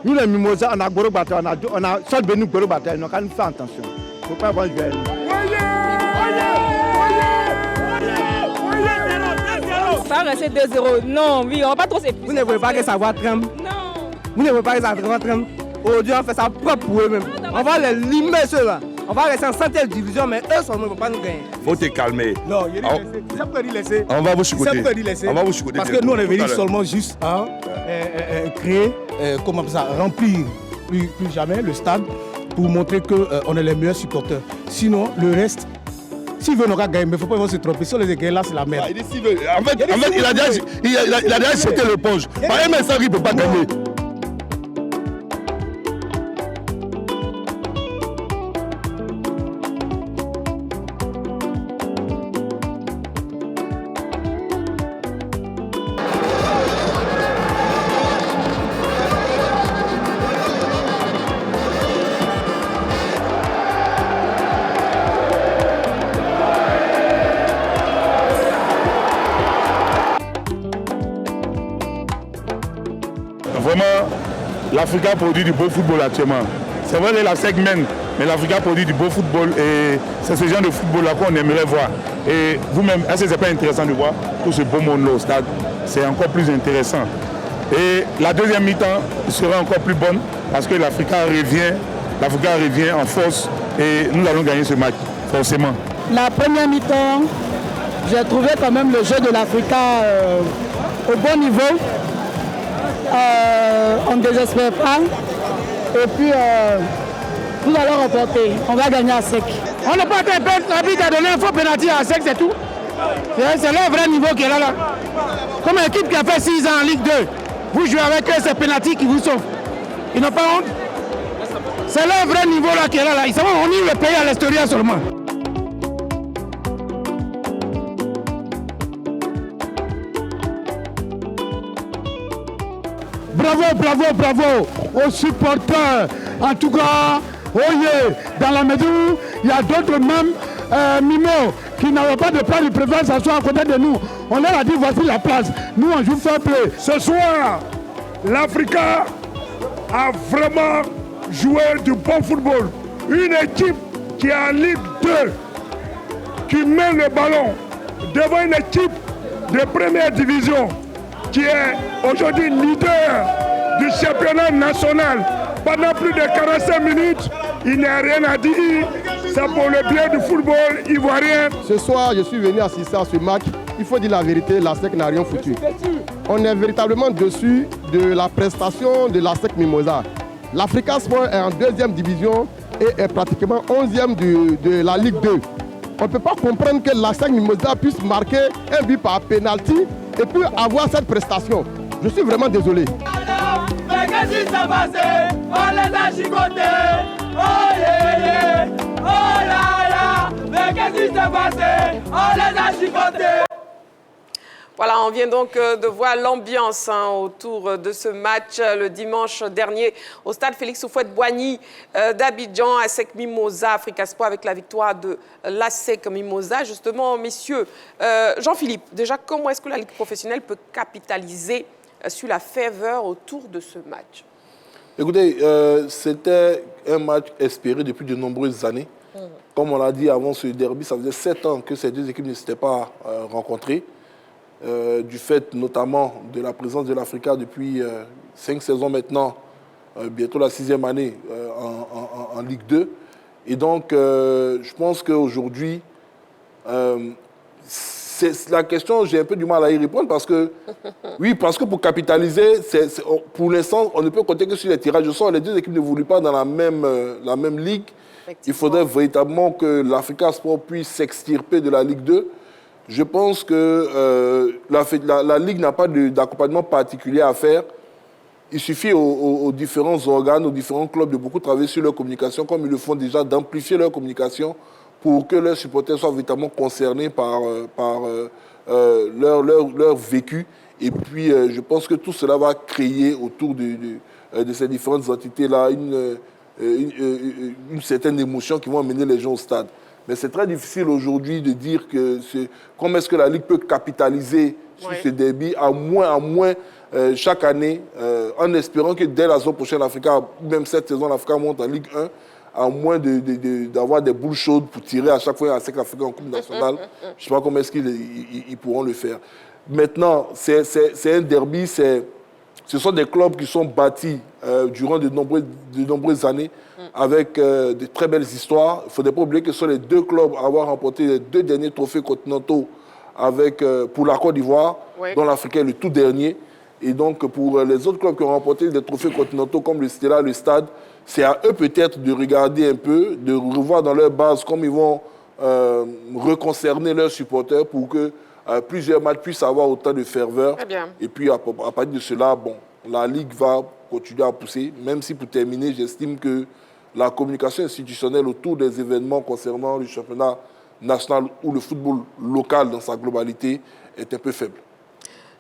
V: Nous les Mimosas, on a Goro Bata, on a Sot Benu Goro Bata, ils n'ont qu'à nous faire attention. Il ne faut pas avoir du haine.
W: Ça va rester 2-0. Non, oui, on ne va pas trop s'épuiser.
V: Vous ne voulez pas que ça va tremper.
W: Non.
V: Vous ne voulez pas que ça va tremper. Aujourd'hui, on fait ça propre pour eux-mêmes. On va les limer ceux-là. On va rester en 7e division, mais eux seulement ne vont pas nous gagner.
L: Faut te calmer.
V: Non, il y a des laisser.
L: On va vous chicoter. On va vous chicoter.
V: Parce que nous, on est venus seulement juste à créer, comment ça, remplir plus jamais le stade pour montrer qu'on est les meilleurs supporters. Sinon, le reste, s'ils veulent, on va gagner, mais il ne faut pas se tromper. Si on les gagne là, c'est la merde.
L: En fait, il a déjà jeté l'éponge. Par un message, il ne peut pas gagner. Vraiment, l'Africa produit du beau football actuellement. C'est vrai que la SEC mène, mais l'Africa produit du beau football et c'est ce genre de football-là qu'on aimerait voir. Et vous-même, est-ce que ce n'est pas intéressant de voir tout ce beau monde-là au stade? C'est encore plus intéressant. Et la deuxième mi-temps sera encore plus bonne parce que l'Africa revient en force et nous allons gagner ce match, forcément.
X: La première mi-temps, j'ai trouvé quand même le jeu de l'Africa au bon niveau. On ne désespère pas. Et puis, nous allons remporter. On va gagner à sec.
G: On n'a pas été bête, l'arbitre a donné un faux pénalty à sec, c'est tout. C'est le vrai niveau qui est là. Comme une équipe qui a fait 6 ans en Ligue 2, vous jouez avec eux, c'est pénalty qui vous sauve. Ils n'ont pas honte. C'est le vrai niveau là qui est là. Ils savent, on y le pays à l'extérieur seulement. Bravo aux supporters. En tout cas, dans la mesure où il y a d'autres même mimos qui n'avaient pas de place de préférence à soi à côté de nous. On leur a dit voici la place. Nous on joue fair play.
Y: Ce soir, l'Africa a vraiment joué du bon football. Une équipe qui est en Ligue 2, qui met le ballon devant une équipe de première division, qui est aujourd'hui leader du championnat national. Pendant plus de 45 minutes, il n'y a rien à dire. C'est pour le bien du football ivoirien.
T: Ce soir, je suis venu assister à ce match. Il faut dire la vérité, la SEC n'a rien foutu. On est véritablement dessus de la prestation de la SEC Mimosa. L'Africa Sport est en deuxième division et est pratiquement 11e de la Ligue 2. On ne peut pas comprendre que la SEC Mimosa puisse marquer un but par penalty et puis avoir cette prestation. Je suis vraiment désolé.
Z: Mais qu'est-ce qui s'est passé? On les a chicotés. Oh yeah yeah. Oh là là. Mais qu'est-ce qui s'est passé? On les a chicotés.
A: Voilà, on vient donc de voir l'ambiance autour de ce match le dimanche dernier au stade Félix Houphouët-Boigny d'Abidjan, ASEC Mimosa, Africa Sport avec la victoire de l'ASEC Mimosa. Justement, messieurs, Jean-Philippe, déjà, comment est-ce que la Ligue professionnelle peut capitaliser sur la ferveur autour de ce match?
F: Écoutez, c'était un match espéré depuis de nombreuses années. Comme on l'a dit avant ce derby, ça faisait 7 ans que ces deux équipes ne s'étaient pas rencontrées. Du fait notamment de la présence de l'Africa depuis 5 saisons maintenant, bientôt la 6e année en Ligue 2. Et donc, je pense qu'aujourd'hui, la question, j'ai un peu du mal à y répondre parce que, oui, parce que pour capitaliser, pour l'instant, on ne peut compter que sur les tirages au sort. Les deux équipes ne voulaient pas dans la même ligue. Il faudrait véritablement que l'Africa Sport puisse s'extirper de la Ligue 2. Je pense que la Ligue n'a pas d'accompagnement particulier à faire. Il suffit aux différents organes, aux différents clubs de beaucoup travailler sur leur communication, comme ils le font déjà, d'amplifier leur communication pour que leurs supporters soient véritablement concernés par leur vécu. Et puis, je pense que tout cela va créer autour de ces différentes entités-là une certaine émotion qui va amener les gens au stade. Mais c'est très difficile aujourd'hui de dire comment est-ce que la Ligue peut capitaliser sur ce derby, à moins chaque année, en espérant que dès la saison prochaine, l'Africa, même cette saison, l'Africa monte en Ligue 1, à moins d'avoir des boules chaudes pour tirer à chaque fois avec l'Africa en Coupe nationale. Je ne sais pas comment est-ce qu'ils pourront le faire. Maintenant, c'est un derby, ce sont des clubs qui sont bâtis durant de nombreuses années avec de très belles histoires. Il ne faudrait pas oublier que ce sont les deux clubs à avoir remporté les 2 derniers trophées continentaux pour la Côte d'Ivoire, dont l'Africain est le tout dernier. Et donc, pour les autres clubs qui ont remporté des trophées continentaux comme le Stella, le Stade, c'est à eux peut-être de regarder un peu, de revoir dans leur base comment ils vont reconcerner leurs supporters pour que plusieurs matchs puissent avoir autant de ferveur. Et puis, à partir de cela, bon, la Ligue va continuer à pousser, même si pour terminer, j'estime que la communication institutionnelle autour des événements concernant le championnat national ou le football local dans sa globalité est un peu faible.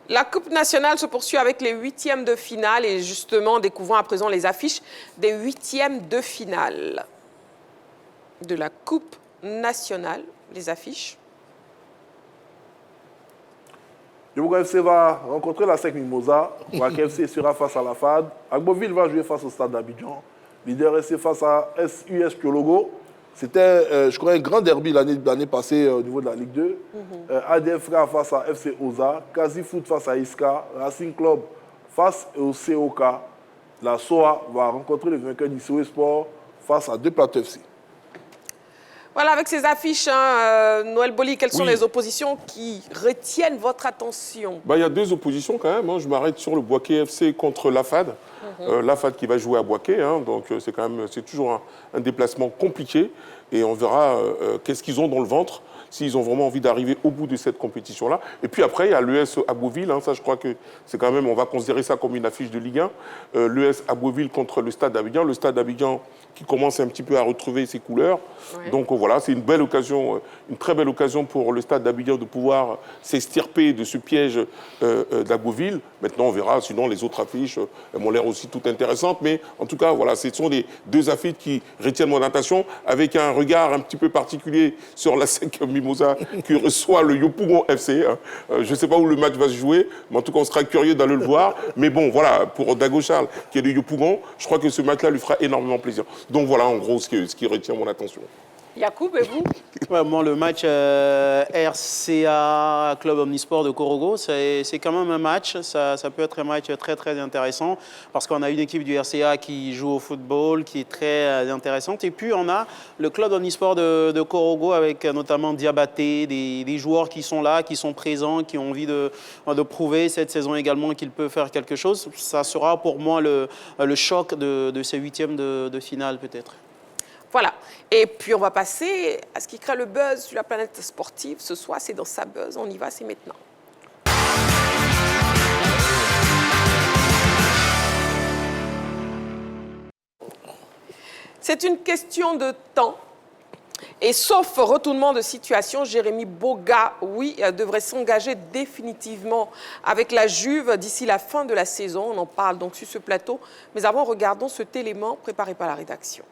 A: La Coupe nationale se poursuit avec les 8e de finale et justement, découvrons à présent les affiches des 8e de finale de la Coupe nationale. Les affiches.
F: Yopougon FC va rencontrer l'ASEC Mimosa. WAC FC sera face à la FAD. Agboville va jouer face au Stade d'Abidjan. Leader SC face à US Piologo. C'était, je crois, un grand derby l'année passée au niveau de la Ligue 2. ADF face à FC Oza. Kazi Foot face à Iska. Racing Club face au COK. La SOA va rencontrer le vainqueur d'ISOE Sport face à 2 Plateaux FC.
A: Voilà, avec ces affiches, Noël Boli, quelles sont les oppositions qui retiennent votre attention?
M: Il y a 2 oppositions quand même. Je m'arrête sur le Boaké FC contre la FAD. La FAD qui va jouer à Boaké, donc c'est toujours un déplacement compliqué. Et on verra qu'est-ce qu'ils ont dans le ventre, s'ils ont vraiment envie d'arriver au bout de cette compétition-là. Et puis après, il y a l'ES Agboville. Ça, je crois que c'est quand même, on va considérer ça comme une affiche de Ligue 1. L'ES Agboville contre le Stade d'Abidjan. Le Stade d'Abidjan qui commence un petit peu à retrouver ses couleurs. Donc voilà, c'est une belle occasion, une très belle occasion pour le Stade d'Abidjan de pouvoir s'extirper de ce piège d'Agboville. Maintenant, on verra. Sinon, les autres affiches m'ont l'air aussi toutes intéressantes. Mais en tout cas, voilà, ce sont les 2 affiches qui retiennent mon attention, avec un regard un petit peu particulier sur l'ASEC Mimosa qui reçoit le Yopougon FC. Je ne sais pas où le match va se jouer, mais en tout cas, on sera curieux d'aller le voir. Mais bon, voilà, pour Dago Charles, qui est de Yopougon, je crois que ce match-là lui fera énormément plaisir. Donc voilà, en gros, ce qui retient mon attention.
A: Yacoub, et vous?
S: Moi, le match RCA Club Omnisport de Korogo, c'est quand même un match. Ça peut être un match très, très intéressant parce qu'on a une équipe du RCA qui joue au football, qui est très intéressante. Et puis, on a le Club Omnisport de Korogo avec notamment Diabaté, des joueurs qui sont là, qui sont présents, qui ont envie de prouver cette saison également qu'ils peuvent faire quelque chose. Ça sera pour moi le choc de ces 8e de finale peut-être.
A: Voilà. Et puis, on va passer à ce qui crée le buzz sur la planète sportive. Ce soir, c'est dans Sa Buzz. On y va, c'est maintenant. C'est une question de temps. Et sauf retournement de situation, Jérémy Boga, oui, devrait s'engager définitivement avec la Juve d'ici la fin de la saison. On en parle donc sur ce plateau. Mais avant, regardons cet élément préparé par la rédaction.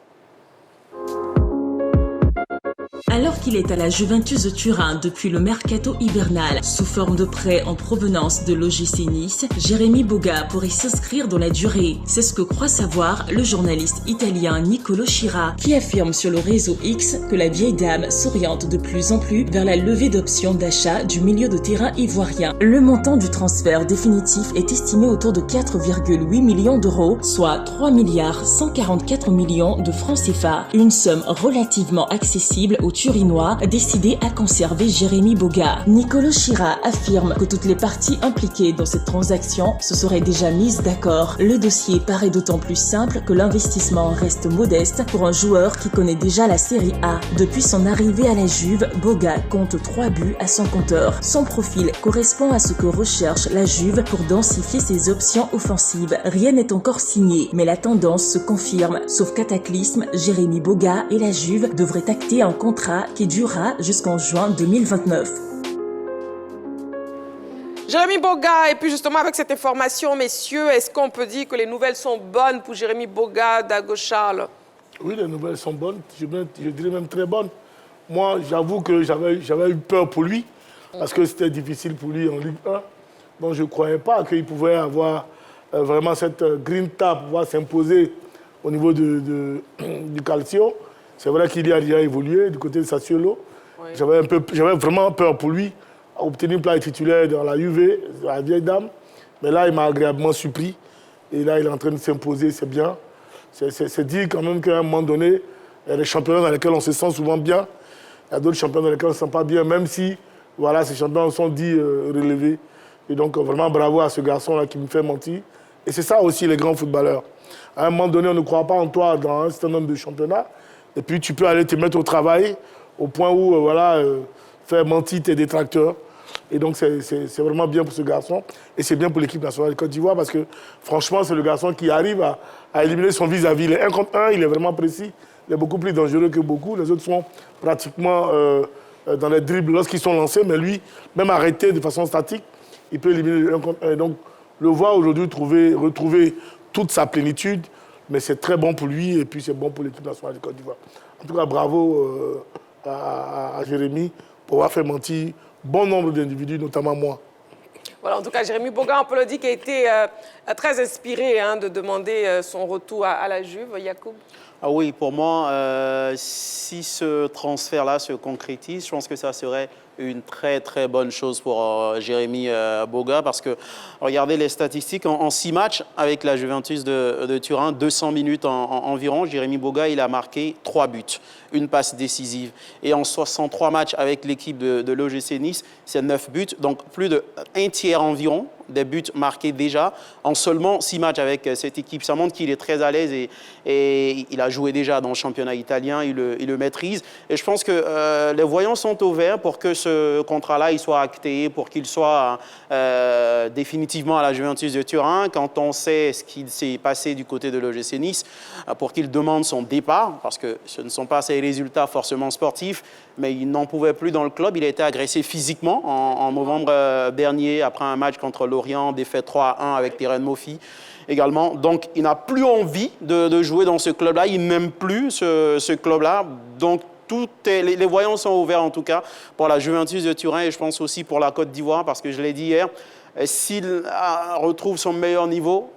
B: Alors qu'il est à la Juventus de Turin depuis le mercato hivernal, sous forme de prêt en provenance de l'OGC Nice, Jérémy Boga pourrait s'inscrire dans la durée. C'est ce que croit savoir le journaliste italien Nicolo Schira, qui affirme sur le réseau X que la vieille dame s'oriente de plus en plus vers la levée d'options d'achat du milieu de terrain ivoirien. Le montant du transfert définitif est estimé autour de 4,8 millions d'euros, soit 3 milliards 144 millions de francs CFA. Une somme relativement accessible aux Turinois décidé à conserver Jérémy Boga. Nicolo Schira affirme que toutes les parties impliquées dans cette transaction se seraient déjà mises d'accord. Le dossier paraît d'autant plus simple que l'investissement reste modeste pour un joueur qui connaît déjà la Série A. Depuis son arrivée à la Juve, Boga compte 3 buts à son compteur. Son profil correspond à ce que recherche la Juve pour densifier ses options offensives. Rien n'est encore signé, mais la tendance se confirme. Sauf cataclysme, Jérémy Boga et la Juve devraient acter un contrat qui durera jusqu'en juin 2029.
A: Jérémy Boga, et puis justement avec cette information, messieurs, est-ce qu'on peut dire que les nouvelles sont bonnes pour Jérémy Boga d'Ago Charles?
G: Oui, les nouvelles sont bonnes, je dirais même très bonnes. Moi, j'avoue que j'avais eu peur pour lui, parce que c'était difficile pour lui en Ligue 1. Donc je ne croyais pas qu'il pouvait avoir vraiment cette grinta pour pouvoir s'imposer au niveau du Calcio. C'est vrai qu'il y a déjà évolué du côté de Sassuolo. Oui. J'avais vraiment peur pour lui, à obtenir une place titulaire dans la Juve, la vieille dame. Mais là, il m'a agréablement surpris. Et là, il est en train de s'imposer, c'est bien. C'est dit quand même qu'à un moment donné, il y a des championnats dans lesquels on se sent souvent bien. Il y a d'autres championnats dans lesquels on ne se sent pas bien, même si voilà, ces championnats sont dits relevés. Et donc, vraiment bravo à ce garçon-là qui me fait mentir. Et c'est ça aussi, les grands footballeurs. À un moment donné, on ne croit pas en toi dans un certain nombre de championnats. Et puis, tu peux aller te mettre au travail au point où, faire mentir tes détracteurs. Et donc, c'est vraiment bien pour ce garçon. Et c'est bien pour l'équipe nationale de Côte d'Ivoire parce que, franchement, c'est le garçon qui arrive à éliminer son vis-à-vis. Les 1 contre 1, il est vraiment précis. Il est beaucoup plus dangereux que beaucoup. Les autres sont pratiquement dans les dribbles lorsqu'ils sont lancés. Mais lui, même arrêté de façon statique, il peut éliminer le 1 contre 1. Et donc, le voir aujourd'hui retrouver toute sa plénitude, mais c'est très bon pour lui et puis c'est bon pour l'équipe nationale de Côte d'Ivoire. En tout cas, bravo à Jérémy pour avoir fait mentir bon nombre d'individus, notamment moi.
A: Voilà, en tout cas, Jérémy Boga, on peut le dire, qui a été très inspiré de demander son retour à la Juve. Yacoub?
S: Ah oui, pour moi, si ce transfert-là se concrétise, je pense que ça serait une très très bonne chose pour Jérémy Boga parce que regardez les statistiques, en 6 matchs avec la Juventus de Turin, 200 minutes environ, Jérémy Boga il a marqué 3 buts, une passe décisive. Et en 63 matchs avec l'équipe de l'OGC Nice, c'est 9 buts, donc plus de 1/3 environ des buts marqués déjà en seulement 6 matchs avec cette équipe. Ça montre qu'il est très à l'aise et il a joué déjà dans le championnat italien, il le maîtrise. Et je pense que les voyants sont au vert pour que ce contrat-là il soit acté, pour qu'il soit définitivement à la Juventus de Turin. Quand on sait ce qui s'est passé du côté de l'OGC Nice, pour qu'il demande son départ, parce que ce ne sont pas ses résultats forcément sportifs, mais il n'en pouvait plus dans le club. Il a été agressé physiquement en novembre dernier après un match contre l'Orient, défaite 3-1 avec Terren Moffi également. Donc, il n'a plus envie de jouer dans ce club-là. Il n'aime plus ce club-là. Donc, les voyants sont ouverts en tout cas pour la Juventus de Turin et je pense aussi pour la Côte d'Ivoire parce que je l'ai dit hier, s'il retrouve son meilleur niveau,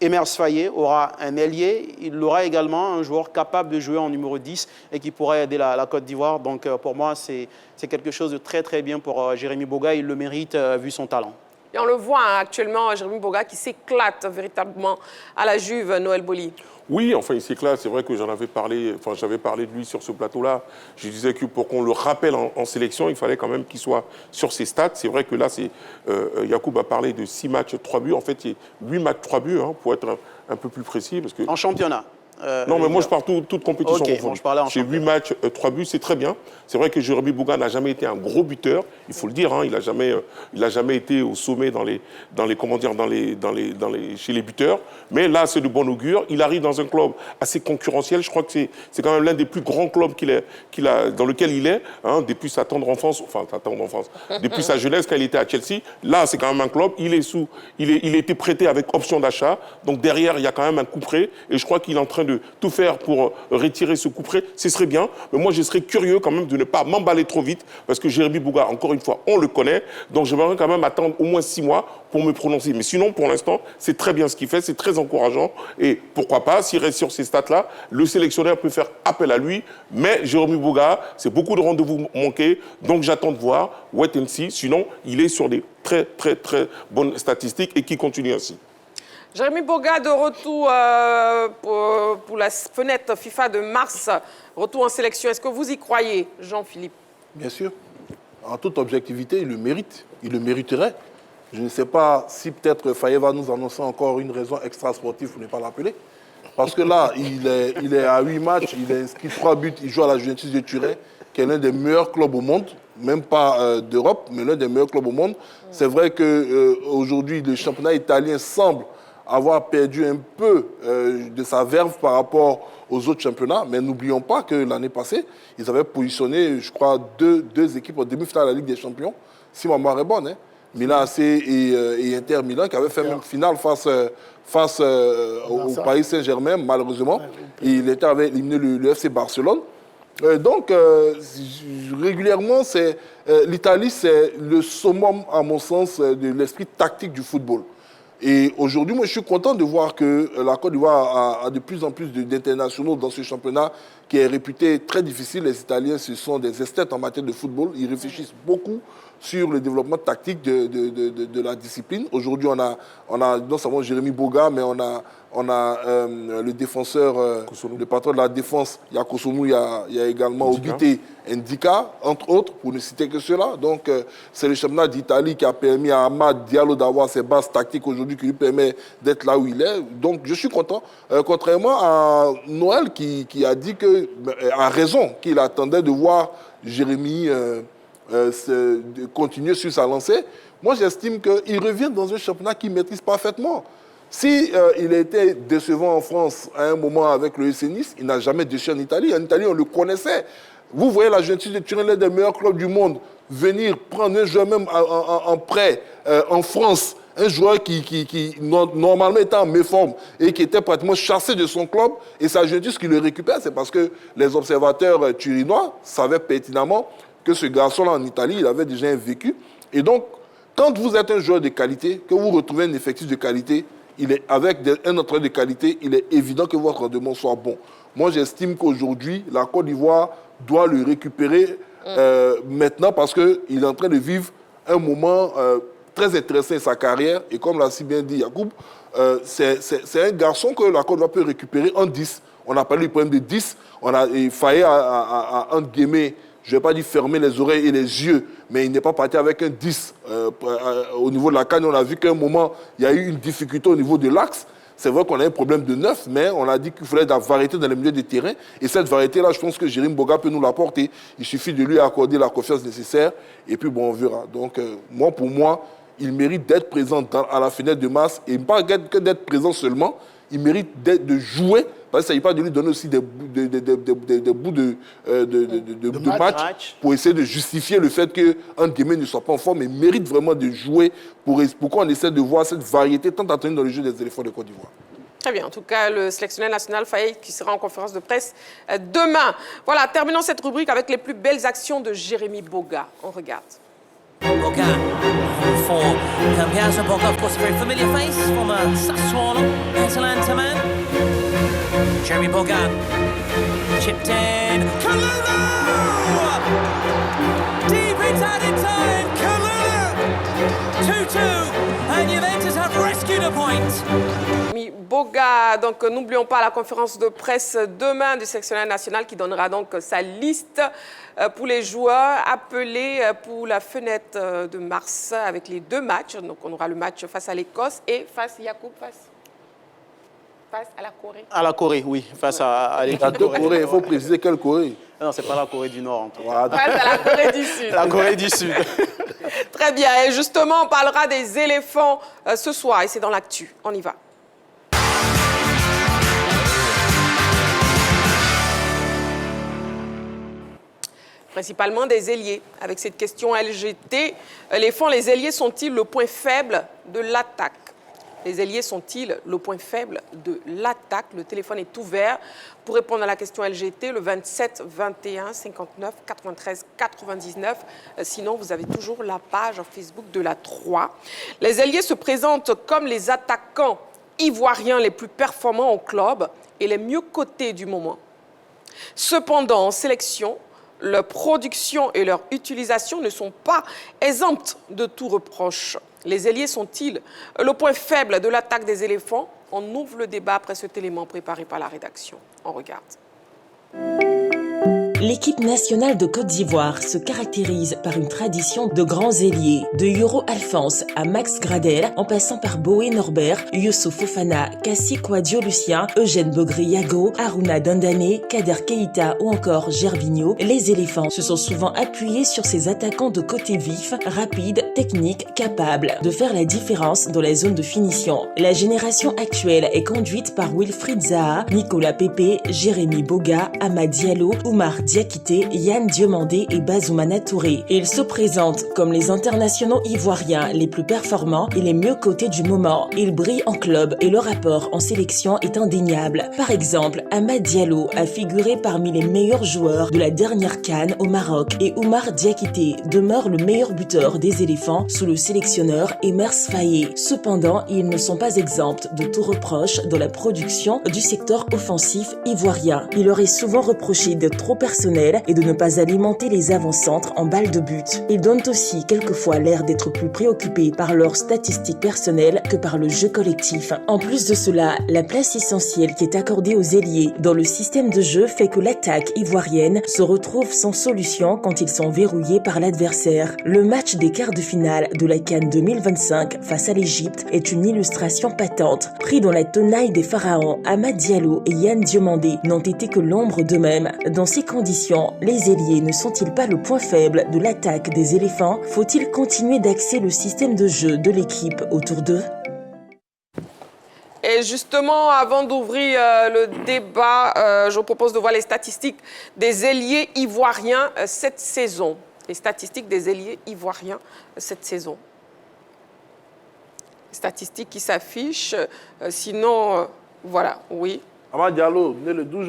S: Emers Faye aura un ailier, il aura également un joueur capable de jouer en numéro 10 et qui pourrait aider la Côte d'Ivoire. Donc pour moi, c'est quelque chose de très très bien pour Jérémy Boga, il le mérite vu son talent.
A: Et on le voit actuellement, Jérémy Boga qui s'éclate véritablement à la Juve, Noël Boli.
M: Oui, enfin, il s'éclate. C'est vrai que j'avais parlé de lui sur ce plateau-là. Je disais que pour qu'on le rappelle en sélection, il fallait quand même qu'il soit sur ses stats. C'est vrai que là, Yacoub a parlé de 6 matchs, 3 buts. En fait, il y a 8 matchs, 3 buts, pour être un peu plus précis. Parce que,
S: en championnat.
M: Non, mais moi, je pars toute compétition
S: Ok,
M: confondue.
S: bon, je parlais en
M: J'ai 8 matchs, 3 buts, c'est très bien. C'est vrai que Jérémy Boga n'a jamais été un gros buteur, il faut le dire. Hein, il n'a jamais été au sommet chez les buteurs. Mais là, c'est de bon augure. Il arrive dans un club assez concurrentiel. Je crois que c'est quand même l'un des plus grands clubs dans lequel il est, hein, depuis sa tendre enfance, depuis sa jeunesse quand il était à Chelsea. Là, c'est quand même un club. Il a été prêté avec option d'achat. Donc derrière, il y a quand même un coup près. Et je crois qu'il est en train de tout faire pour retirer ce coup près. Ce serait bien. Mais moi, je serais curieux quand même de ne pas m'emballer trop vite. Parce que Jérémy Boga, encore une fois, on le connaît. Donc j'aimerais quand même attendre au moins 6 mois pour me prononcer. Mais sinon, pour l'instant, c'est très bien ce qu'il fait. C'est très encourageant. Et pourquoi pas, s'il reste sur ces stats-là, le sélectionneur peut faire appel à lui. Mais Jérémy Boga, c'est beaucoup de rendez-vous manqués. Donc j'attends de voir. Wait and see. Sinon, il est sur des très, très, très bonnes statistiques et qui continue ainsi.
A: Jérémy Boga de retour pour la fenêtre FIFA de mars, retour en sélection. Est-ce que vous y croyez, Jean-Philippe?
F: Bien sûr. En toute objectivité, il le mérite. Il le mériterait. Je ne sais pas si peut-être Faye va nous annoncer encore une raison extra-sportive pour ne pas l'appeler. Parce que là, il est à 8 matchs, il a inscrit 3 buts, il joue à la Juventus de Turin, qui est l'un des meilleurs clubs au monde, même pas d'Europe, mais l'un des meilleurs clubs au monde. C'est vrai qu'aujourd'hui, le championnat italien semble avoir perdu un peu de sa verve par rapport aux autres championnats. Mais n'oublions pas que l'année passée, ils avaient positionné, je crois, deux équipes en demi-finale de la Ligue des Champions, si ma mémoire est bonne, hein. Milan AC et Inter Milan, qui avaient fait même finale face au Paris Saint-Germain, malheureusement. Et l'Inter avait éliminé le FC Barcelone. Donc, régulièrement, l'Italie, c'est le summum, à mon sens, de l'esprit tactique du football. Et aujourd'hui, moi, je suis content de voir que la Côte d'Ivoire a de plus en plus d'internationaux dans ce championnat qui est réputé très difficile. Les Italiens, ce sont des esthètes en matière de football. Ils réfléchissent beaucoup sur le développement tactique de la discipline. Aujourd'hui, on a non seulement Jérémy Boga, mais on a le défenseur, le patron de la défense, il y a Kosomu, il y a également Obité Ndika, entre autres, pour ne citer que cela. Donc, c'est le championnat d'Italie qui a permis à Amad Diallo d'avoir ses bases tactiques aujourd'hui, qui lui permet d'être là où il est. Donc, je suis content. Contrairement à Noël, qui a dit a raison, qu'il attendait de voir Jérémy continuer sur sa lancée. Moi, j'estime qu'il revient dans un championnat qu'il maîtrise parfaitement. Si il a été décevant en France à un moment avec le SC Nice, il n'a jamais déçu en Italie. En Italie, on le connaissait. Vous voyez la Juventus de Turin, l'un des meilleurs clubs du monde, venir prendre un joueur même en prêt en France, un joueur qui normalement était en méforme et qui était pratiquement chassé de son club, et c'est la Juventus qui le récupère. C'est parce que les observateurs turinois savaient pertinemment que ce garçon-là en Italie, il avait déjà un vécu. Et donc, quand vous êtes un joueur de qualité, que vous retrouvez un effectif de qualité, avec un entraîneur de qualité, il est évident que votre rendement soit bon. Moi, j'estime qu'aujourd'hui, la Côte d'Ivoire doit le récupérer maintenant parce qu'il est en train de vivre un moment très intéressant de sa carrière. Et comme l'a si bien dit Yacoub, c'est un garçon que la Côte d'Ivoire peut récupérer en 10. On a parlé du problème de 10. On a failli à entre guillemets, je ne vais pas dire fermer les oreilles et les yeux, mais il n'est pas parti avec un 10. Au niveau de la CAN, on a vu qu'à un moment, il y a eu une difficulté au niveau de l'axe. C'est vrai qu'on a un problème de 9, mais on a dit qu'il fallait de la variété dans les milieux de terrain. Et cette variété-là, je pense que Jérémy Boga peut nous l'apporter. Il suffit de lui accorder la confiance nécessaire, et puis bon, on verra. Donc, pour moi, il mérite d'être présent à la fenêtre de mars, et pas que d'être présent seulement, il mérite de jouer. Parce qu'il ne s'agit pas de lui donner aussi des bouts de match pour essayer de justifier le fait qu'un gamin ne soit pas en forme, mais mérite vraiment de jouer pour qu'on essaie de voir cette variété tant attendue dans le jeu des éléphants de Côte d'Ivoire.
A: Très bien. En tout cas, le sélectionneur national Faye qui sera en conférence de presse demain. Voilà, terminons cette rubrique avec les plus belles actions de Jérémy Boga. On regarde.
C: Boga for Cambiaso. Boga, of course, a very familiar face from Sassuolo, Atalanta man. Jérémy Boga, chipped in. Kalulu! Deep into added time, Kalulu! 2-2, and Juventus have rescued a point.
A: Boga, donc n'oublions pas la conférence de presse demain du sélectionneur national qui donnera donc sa liste pour les joueurs appelés pour la fenêtre de mars avec les 2 matchs. Donc on aura le match face à l'Écosse et face face à la Corée.
S: À la Corée, oui, face à l'équipe.
F: Il y a deux Corées, il faut préciser quelle Corée.
S: Non, c'est pas la Corée du Nord en tout cas.
F: Voilà.
A: Face à la Corée du Sud.
S: La Corée du Sud.
A: Très bien, et justement, on parlera des éléphants ce soir, et c'est dans l'actu. On y va. Principalement des ailiers. Avec cette question LGT, les ailiers sont-ils le point faible de l'attaque? Les ailiers sont-ils le point faible de l'attaque? Le téléphone est ouvert pour répondre à la question LGT, le 27 21 59 93 99. Sinon, vous avez toujours la page Facebook de la 3. Les ailiers se présentent comme les attaquants ivoiriens les plus performants au club et les mieux cotés du moment. Cependant, en sélection, leur production et leur utilisation ne sont pas exemptes de tout reproche. Les ailiers sont-ils le point faible de l'attaque des éléphants? On ouvre le débat après cet élément préparé par la rédaction. On regarde.
B: L'équipe nationale de Côte d'Ivoire se caractérise par une tradition de grands ailiers, de Yoro Alphonse à Max Gradel, en passant par Boé Norbert, Youssouf Fofana, Kassi Kouadio Lucien, Eugène Bogré-Yago, Haruna Dandane, Kader Keïta ou encore Gervinho. Les éléphants se sont souvent appuyés sur ces attaquants de côté vif, rapides, techniques, capables de faire la différence dans la zone de finition. La génération actuelle est conduite par Wilfried Zaha, Nicolas Pepe, Jérémy Boga, Amad Diallo, Oumar Diakité, Yann Diomandé et Bazoumana Touré. Ils se présentent comme les internationaux ivoiriens les plus performants et les mieux cotés du moment. Ils brillent en club et leur rapport en sélection est indéniable. Par exemple, Amad Diallo a figuré parmi les meilleurs joueurs de la dernière CAN au Maroc et Oumar Diakité demeure le meilleur buteur des éléphants sous le sélectionneur Emers Faye. Cependant, ils ne sont pas exempts de tout reproche dans la production du secteur offensif ivoirien. Il leur est souvent reproché d'être trop personnel et de ne pas alimenter les avant-centres en balles de but. Ils donnent aussi quelquefois l'air d'être plus préoccupés par leurs statistiques personnelles que par le jeu collectif. En plus de cela, la place essentielle qui est accordée aux ailiers dans le système de jeu fait que l'attaque ivoirienne se retrouve sans solution quand ils sont verrouillés par l'adversaire. Le match des quarts de finale de la CAN 2025 face à l'Égypte est une illustration patente. Pris dans la tenaille des pharaons, Amad Diallo et Yann Diomandé n'ont été que l'ombre d'eux-mêmes. Dans ces conditions, les ailiers ne sont-ils pas le point faible de l'attaque des éléphants? Faut-il continuer d'axer le système de jeu de l'équipe autour d'eux?
A: Et justement, avant d'ouvrir le débat, je vous propose de voir les statistiques des ailiers ivoiriens cette saison. Les statistiques des ailiers ivoiriens cette saison. Les statistiques qui s'affichent, sinon, voilà, oui.
F: Amad Diallo, né le 12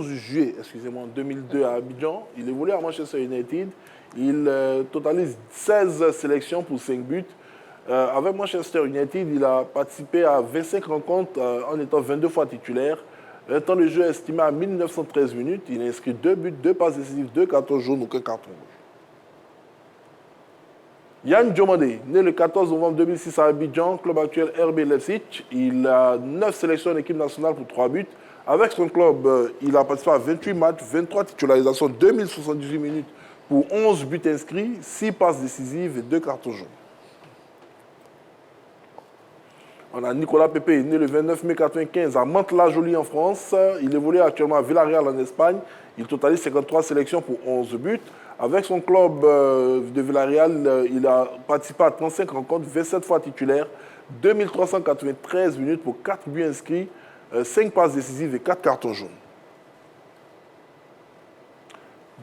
F: juillet 2002 à Abidjan, il évolue à Manchester United. Il totalise 16 sélections pour 5 buts. Avec Manchester United, il a participé à 25 rencontres en étant 22 fois titulaire. Un temps de jeu estimé à 1913 minutes. Il a inscrit 2 buts, 2 passes décisives, 2 cartons jaunes, aucun carton rouge. Yann Diomandé, né le 14 novembre 2006 à Abidjan, club actuel RB Leipzig. Il a 9 sélections en équipe nationale pour 3 buts. Avec son club, il a participé à 28 matchs, 23 titularisations, 2078 minutes pour 11 buts inscrits, 6 passes décisives et 2 cartons jaunes. On a Nicolas Pepe, né le 29 mai 1995 à Mantes-la-Jolie en France. Il évolue actuellement à Villarreal en Espagne. Il totalise 53 sélections pour 11 buts. Avec son club de Villarreal, il a participé à 35 rencontres, 27 fois titulaire, 2393 minutes pour 4 buts inscrits, 5 passes décisives et 4 cartons jaunes.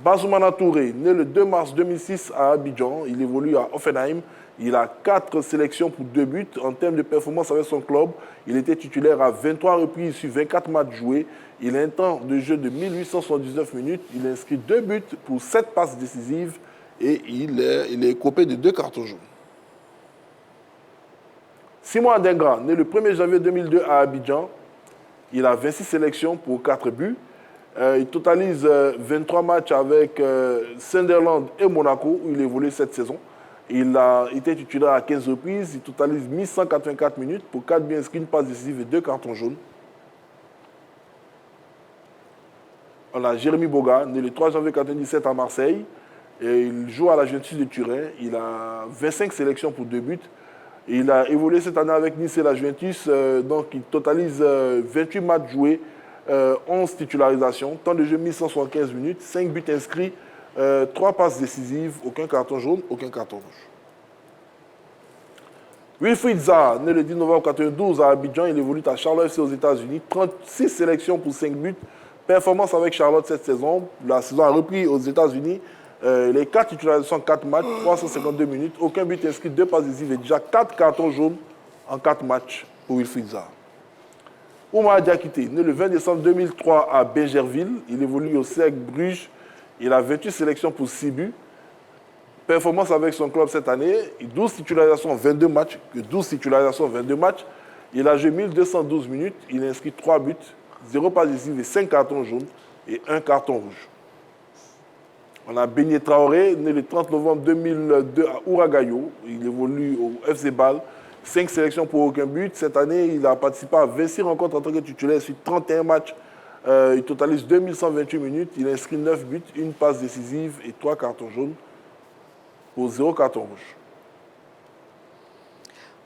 F: Bazoumana Touré, né le 2 mars 2006 à Abidjan, il évolue à Offenheim. Il a 4 sélections pour 2 buts. En termes de performance avec son club, il était titulaire à 23 reprises sur 24 matchs joués. Il a un temps de jeu de 1879 minutes. Il a inscrit 2 buts pour 7 passes décisives et il est écopé de 2 cartons jaunes. Simon Adengra, né le 1er janvier 2002 à Abidjan, il a 26 sélections pour 4 buts. Il totalise 23 matchs avec Sunderland et Monaco où il évolue cette saison. Il a été titulaire à 15 reprises. Il totalise 1184 minutes pour 4 buts inscrits, une passe décisive et 2 cartons jaunes. On a Jérémy Boga, né le 3 janvier 1997 à Marseille. Et il joue à la Juventus de Turin. Il a 25 sélections pour 2 buts. Il a évolué cette année avec Nice et la Juventus, donc il totalise 28 matchs joués, 11 titularisations, temps de jeu 1175 minutes, 5 buts inscrits, 3 passes décisives, aucun carton jaune, aucun carton rouge. Wilfried Zaha, né le 10 novembre 1992 à Abidjan, il évolue à Charlotte FC aux États-Unis, 36 sélections pour 5 buts, performance avec Charlotte cette saison. La saison a repris aux États-Unis. Les 4 titularisations, 4 matchs, 352 minutes, aucun but inscrit, 2 passes décisives et déjà 4 cartons jaunes en 4 matchs pour Wilfried Zaha. Oumar Diakité, né le 20 décembre 2003 à Bégerville, il évolue au Cercle Bruges, il a 28 sélections pour 6 buts. Performance avec son club cette année, 12 titularisations, 22 matchs, 12 titularisations, 22 matchs. Il a joué 1212 minutes, il a inscrit 3 buts, 0 passes décisives et 5 cartons jaunes et 1 carton rouge. On a Beignet Traoré, né le 30 novembre 2002 à Ouragayo. Il évolue au FC Bâle. 5 sélections pour aucun but. Cette année, il a participé à 26 rencontres en tant que titulaire sur 31 matchs. Il totalise 2128 minutes. Il a inscrit 9 buts, 1 passe décisive et 3 cartons jaunes pour 0 carton rouge.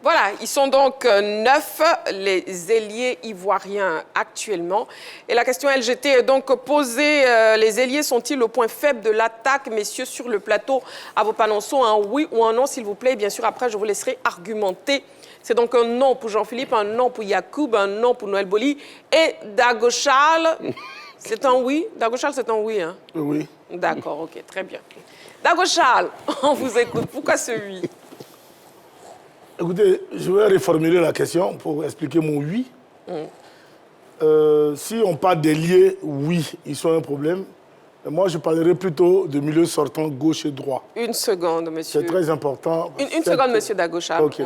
A: Voilà, ils sont donc 9, les ailiers ivoiriens actuellement. Et la question LGT est donc posée, les ailiers sont-ils le point faible de l'attaque, messieurs, sur le plateau? À vos panonçons, un oui ou un non, s'il vous plaît. Et bien sûr, après, je vous laisserai argumenter. C'est donc un non pour Jean-Philippe, un non pour Yacoub, un non pour Noël Boli. Et Dago Charles, c'est un oui? Dago Charles, c'est un oui, hein?
G: Oui.
A: D'accord, ok, très bien. Dago Charles, on vous écoute. Pourquoi ce oui?
G: Écoutez, je vais reformuler la question pour expliquer mon oui. Si on parle d'ailier, oui, ils sont un problème. Mais moi, je parlerai plutôt de milieu sortant gauche et droit.
A: Une seconde, monsieur.
G: C'est très important.
A: Une seconde, monsieur Dagocha.
G: Okay,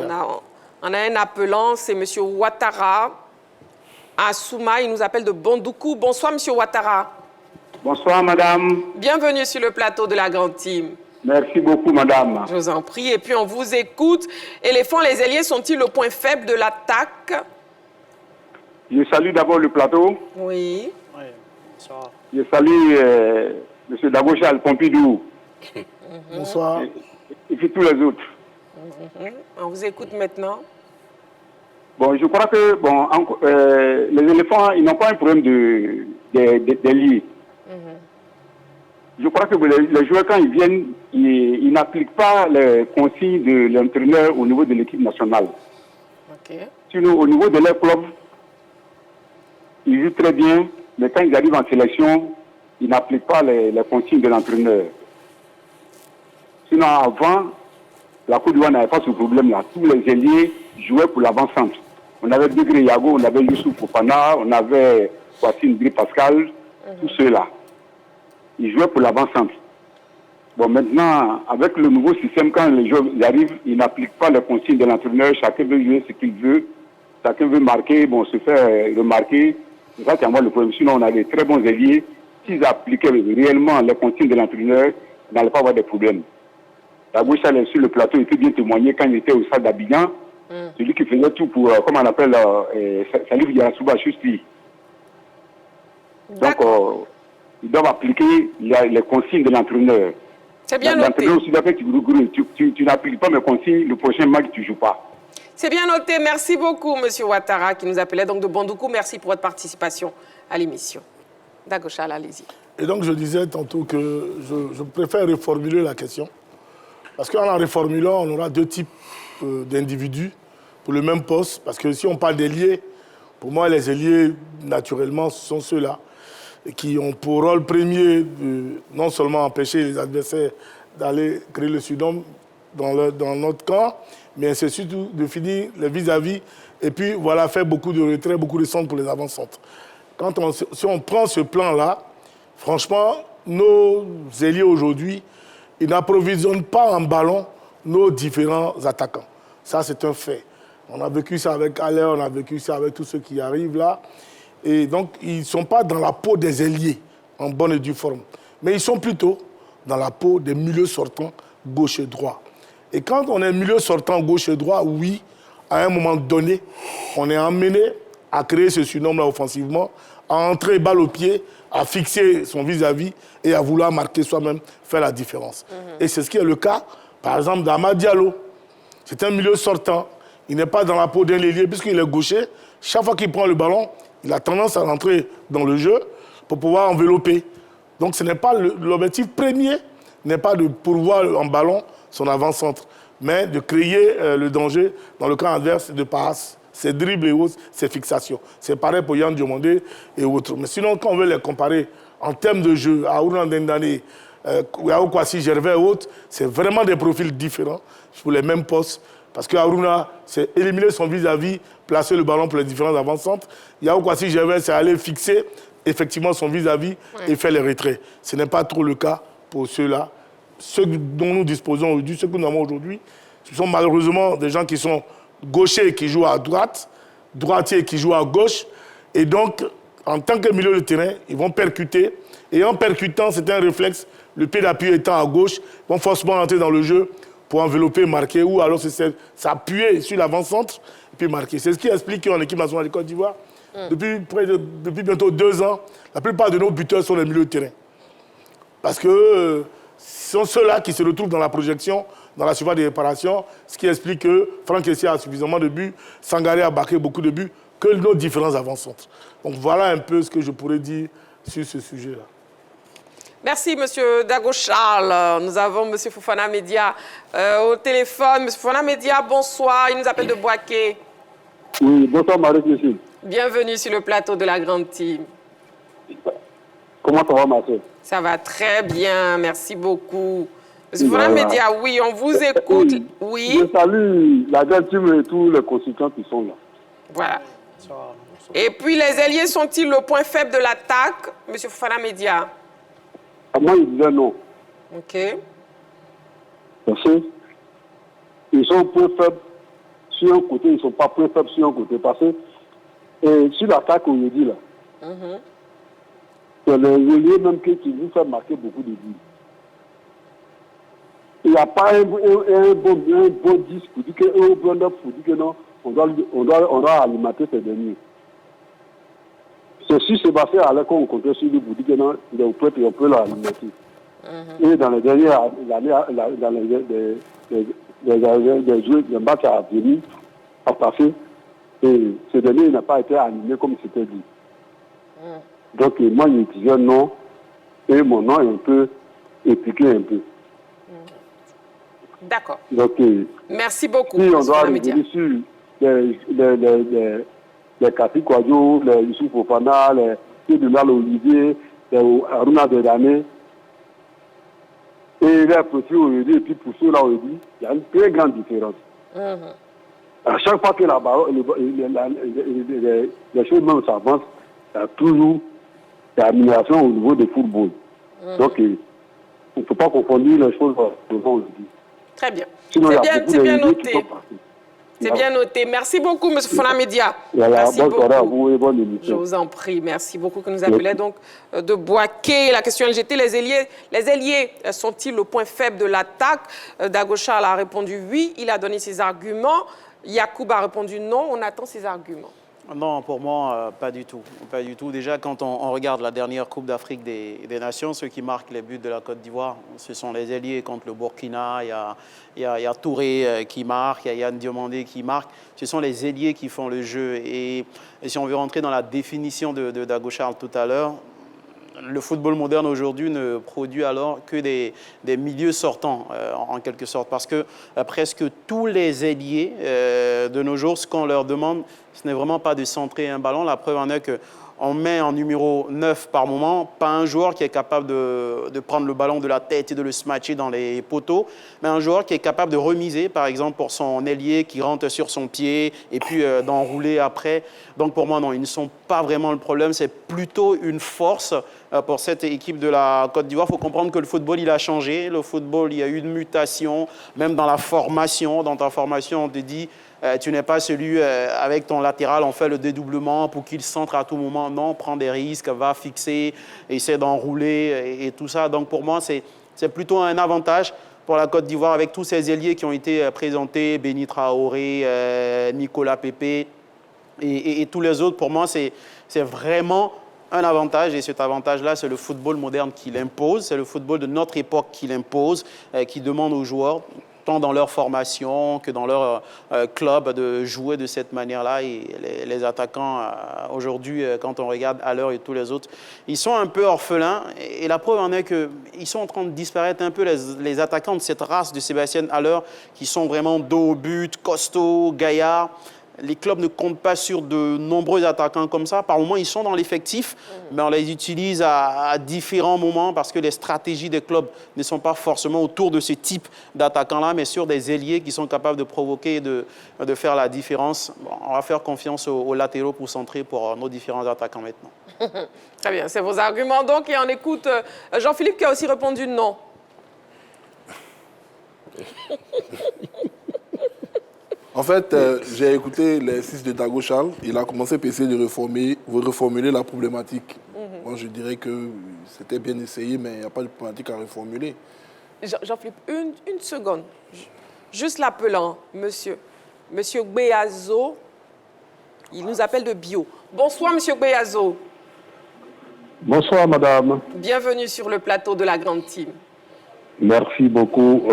A: on a un appelant, c'est monsieur Ouattara. À Souma, il nous appelle de Bondoukou. Bonsoir, monsieur Ouattara.
D: Bonsoir, madame.
A: Bienvenue sur le plateau de la Grande Team.
D: Merci beaucoup, madame.
A: Je vous en prie. Et puis, on vous écoute. Éléphant, les ailiers sont-ils le point faible de l'attaque?
D: Je salue d'abord le plateau.
A: Oui.
D: Bonsoir. Je salue M. Dagocha Pompidou.
G: Bonsoir.
D: Et puis tous les autres.
A: On vous écoute maintenant.
D: Bon, je crois que les éléphants, ils n'ont pas un problème d'ailier. Je crois que les joueurs, quand ils viennent, ils n'appliquent pas les consignes de l'entraîneur au niveau de l'équipe nationale. Sinon, au niveau de leur club, ils jouent très bien, mais quand ils arrivent en sélection, ils n'appliquent pas les consignes de l'entraîneur. Sinon, avant, la Côte d'Ivoire n'avait pas ce problème-là. Tous les ailiers jouaient pour l'avant-centre. On avait Degré Yago, on avait Youssouf Fofana, on avait Wassine Dri Pascal, tous ceux-là. Ils jouaient pour l'avant-centre. Bon, maintenant, avec le nouveau système, quand les joueurs arrivent, ils n'appliquent pas les consignes de l'entraîneur. Chacun veut jouer ce qu'il veut. Chacun veut marquer, se faire remarquer. C'est ça qui est moi le problème. Sinon, on a des très bons ailiers. S'ils appliquaient réellement les consignes de l'entraîneur, ils n'allaient pas avoir de problèmes. La gauche, elle est sur le plateau, il peut bien témoigner quand il était au stade d'Abidjan. Celui qui faisait tout pour, comment on appelle, Salif Yarasouba Chusti. Donc, ils doivent appliquer les consignes de l'entraîneur.
A: C'est bien noté.
D: L'entraîneur aussi doit faire tu n'appliques pas mes consignes, le prochain match, tu ne joues pas.
A: C'est bien noté. Merci beaucoup, monsieur Ouattara, qui nous appelait donc de Bondoukou. Merci pour votre participation à l'émission. Dagocha, allez-y.
G: Et donc, je disais tantôt que je préfère reformuler la question. Parce qu'en la reformulant, on aura deux types d'individus pour le même poste. Parce que si on parle d'ailiers, pour moi, les ailiers, naturellement, ce sont ceux-là qui ont pour rôle premier de non seulement empêcher les adversaires d'aller créer le surnombre dans notre camp, mais c'est surtout de finir les vis-à-vis et puis voilà, faire beaucoup de retraits, beaucoup de centres pour les avant-centres. Si on prend ce plan-là, franchement, nos ailiers aujourd'hui, ils n'approvisionnent pas en ballon nos différents attaquants. Ça, c'est un fait. On a vécu ça avec Aller, on a vécu ça avec tous ceux qui arrivent là. Et donc, ils ne sont pas dans la peau des ailiers, en bonne et due forme. Mais ils sont plutôt dans la peau des milieux sortants gauche et droit. Et quand on est milieu sortant gauche et droit, oui, à un moment donné, on est amené à créer ce surnombre-là offensivement, à entrer balle au pied, à fixer son vis-à-vis et à vouloir marquer soi-même, faire la différence. Et c'est ce qui est le cas, par exemple, d'Amad Diallo. C'est un milieu sortant Il n'est pas dans la peau d'un ailier, puisqu'il est gaucher. Chaque fois qu'il prend le ballon, il a tendance à rentrer dans le jeu pour pouvoir envelopper. Donc ce n'est pas l'objectif premier, n'est pas de pourvoir en ballon son avant-centre, mais de créer le danger dans le camp adverse de passes, ses dribbles et autres, ses fixations. C'est pareil pour Yann Diomandé et autres. Mais sinon, quand on veut les comparer en termes de jeu, Haruna Ndendane, Yao Kwasi Gervais et autres, c'est vraiment des profils différents pour les mêmes postes. Parce que Haruna, c'est éliminer son vis-à-vis, placer le ballon pour les différents avant-centres. Yao Kwasi Gervais, c'est aller fixer effectivement son vis-à-vis et faire les retraits. Ce n'est pas trop le cas pour ceux-là. Ceux dont nous disposons aujourd'hui, ceux que nous avons aujourd'hui, ce sont malheureusement des gens qui sont gauchers qui jouent à droite, droitiers qui jouent à gauche. Et donc, en tant que milieu de terrain, ils vont percuter. Et en percutant, c'est un réflexe, le pied d'appui étant à gauche, ils vont forcément entrer dans le jeu pour envelopper, marquer, ou alors c'est s'appuyer sur l'avant-centre et puis marquer. C'est ce qui explique qu'en équipe nationale de Côte d'Ivoire, depuis bientôt 2 ans, la plupart de nos buteurs sont les milieux de terrain. Parce que ce sont ceux-là qui se retrouvent dans la projection, dans la surface de réparation, ce qui explique que Franck Kessia a suffisamment de buts, Sangaré a marqué beaucoup de buts, que nos différents avant-centres. Donc voilà un peu ce que je pourrais dire sur ce sujet-là.
A: Merci, M. Dago Charles. Nous avons M. Fofana Média au téléphone. M. Fofana Média, bonsoir. Il nous appelle de Boaké.
E: Oui, bonsoir, Marie-Christine.
A: Bienvenue sur le plateau de la Grande Team.
E: Comment ça va, ma soeur?
A: Ça va très bien, merci beaucoup. M. Fofana Média, oui, on vous écoute. Oui.
E: Je salue la Grande Team et tous les consultants qui sont là.
A: Voilà. Et puis, les ailiers sont-ils le point faible de l'attaque, M. Fofana Média?
E: Moi, il disait non.
A: OK.
E: Parce qu'ils sont peu faibles sur un côté, ils ne sont pas peu faibles sur un côté. Parce que sur l'attaque, on dit là, c'est le relier même qui vous fait marquer beaucoup de buts. Il n'y a pas un bon disque pour dire que non, on doit alimenter ces derniers. C'est si Sébastien allait qu'on comptait sur lui pour dire que non, il est prêt et on peut l'alimenter. Et dans les dernières années, dans les jeux, les matchs à venir, à passer, et ce dernier n'a pas été animé comme c'était dit. Donc moi, je disais non, et mon nom est un peu épiqué un peu.
A: D'accord.
E: Donc,
A: merci beaucoup.
E: Si on doit revenir sur les Kati Kwadjo, les Youssouf Fofana, les Edouard Olivier, les Haruna Ndendane, et les profils aujourd'hui, et puis pour ceux-là aujourd'hui, il y a une très grande différence. À chaque fois que les choses même s'avancent, il y a toujours l'amélioration au niveau du football. Donc, il ne faut pas confondre les choses aujourd'hui.
A: Très bien. C'est bien noté. C'est bien noté. Merci beaucoup, M. Fofana Média. Merci beaucoup.
E: À vous et bonne émission.
A: Je vous en prie. Merci beaucoup que nous appelez donc de Boaké. La question LGT, les ailiers sont-ils le point faible de l'attaque? Dago Charles a répondu oui. Il a donné ses arguments. Yacoub a répondu non. On attend ses arguments.
S: Non, pour moi, pas du tout. Pas du tout. Déjà, quand on regarde la dernière Coupe d'Afrique des Nations, ceux qui marquent les buts de la Côte d'Ivoire, ce sont les ailiers contre le Burkina. Il y a Touré qui marque, il y a Yann Diomandé qui marque. Ce sont les ailiers qui font le jeu. Et si on veut rentrer dans la définition de Dago Charles tout à l'heure, le football moderne aujourd'hui ne produit alors que des milieux sortants, en quelque sorte, parce que presque tous les ailiers de nos jours, ce qu'on leur demande, ce n'est vraiment pas de centrer un ballon. La preuve en est qu'on met en numéro 9 par moment, pas un joueur qui est capable de prendre le ballon de la tête et de le smatcher dans les poteaux, mais un joueur qui est capable de remiser, par exemple, pour son ailier qui rentre sur son pied et puis d'enrouler après. Donc pour moi, non, ils ne sont pas vraiment le problème, c'est plutôt une force pour cette équipe de la Côte d'Ivoire. Il faut comprendre que le football, il a changé. Le football, il y a eu une mutation, même dans la formation. Dans ta formation, on te dit, tu n'es pas celui avec ton latéral, on fait le dédoublement pour qu'il centre à tout moment. Non, prends des risques, va fixer, essaie d'enrouler et tout ça. Donc pour moi, c'est plutôt un avantage pour la Côte d'Ivoire avec tous ces ailiers qui ont été présentés, Béni Traoré, Nicolas Pepe et tous les autres. Pour moi, c'est vraiment un avantage, et cet avantage-là, c'est le football moderne qui l'impose, c'est le football de notre époque qui l'impose, qui demande aux joueurs tant dans leur formation que dans leur club, de jouer de cette manière-là. Et les attaquants, aujourd'hui, quand on regarde Haller et tous les autres, ils sont un peu orphelins. Et la preuve en est qu'ils sont en train de disparaître un peu, les attaquants de cette race de Sébastien Haller, qui sont vraiment dos au but, costauds, gaillards. Les clubs ne comptent pas sur de nombreux attaquants comme ça. Par moments, ils sont dans l'effectif, mais on les utilise à différents moments parce que les stratégies des clubs ne sont pas forcément autour de ce type d'attaquants-là, mais sur des ailiers qui sont capables de provoquer et de faire la différence. Bon, on va faire confiance aux latéraux pour centrer pour nos différents attaquants maintenant.
A: Très bien, c'est vos arguments donc. Et on écoute Jean-Philippe qui a aussi répondu non.
F: En fait, j'ai écouté les 6 de Dago Charles. Il a commencé à essayer de reformuler la problématique. Moi, je dirais que c'était bien essayé, mais il n'y a pas de problématique à reformuler.
A: Jean-Philippe, une seconde. Juste l'appelant, monsieur. Monsieur Gbeazo, il nous appelle de Bio. Bonsoir, monsieur Gbeazo.
E: Bonsoir, madame.
A: Bienvenue sur le plateau de la Grande Team.
E: Merci beaucoup.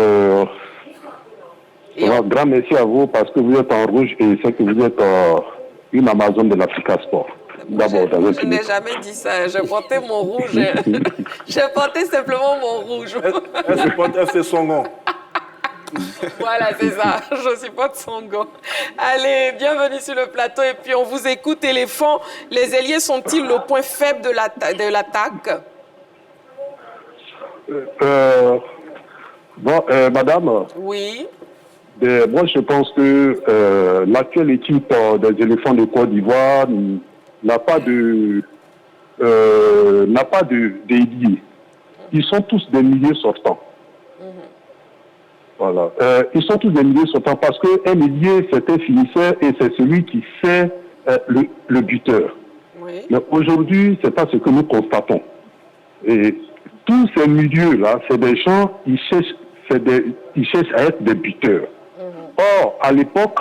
E: Un grand merci à vous parce que vous êtes en rouge et c'est que vous êtes une Amazone de l'Africa Sport.
A: Je n'ai jamais dit ça. J'ai porté mon rouge. J'ai porté simplement mon rouge.
F: Elle fait son gant.
A: Voilà, c'est ça. Je supporte son gant. Allez, bienvenue sur le plateau. Et puis, on vous écoute, éléphant. Les ailiers sont-ils le point faible de l'attaque?
E: Madame.
A: Oui.
E: Moi, je pense que l'actuelle équipe des éléphants de Côte d'Ivoire n'a pas d'ailier. Ils sont tous des milieux sortants. Voilà. Ils sont tous des milieux sortants parce qu'un milieu, c'est un finisseur et c'est celui qui fait le buteur. Oui. Mais aujourd'hui, ce n'est pas ce que nous constatons. Et tous ces milieux-là, c'est des gens, ils cherchent à être des buteurs. Or, à l'époque,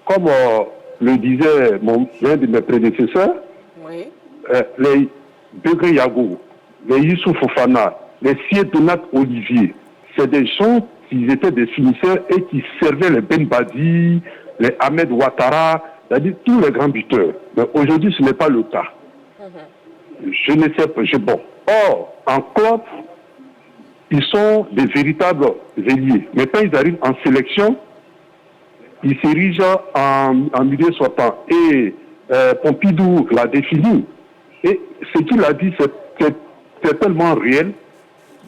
E: comme le disait l'un de mes prédécesseurs, les Degré Yago, les Youssouf Fofana, les Siedonat Olivier, c'est des gens qui étaient des finisseurs et qui servaient les Ben Badi, les Ahmed Ouattara, c'est-à-dire tous les grands buteurs. Mais aujourd'hui, ce n'est pas le cas. Je ne sais pas. Bon. Or, en club, ils sont des véritables ailiers. Mais quand ils arrivent en sélection, ils s'érigent en milieu sortant. Et Pompidou l'a défini. Et ce qu'il a dit, c'est tellement réel.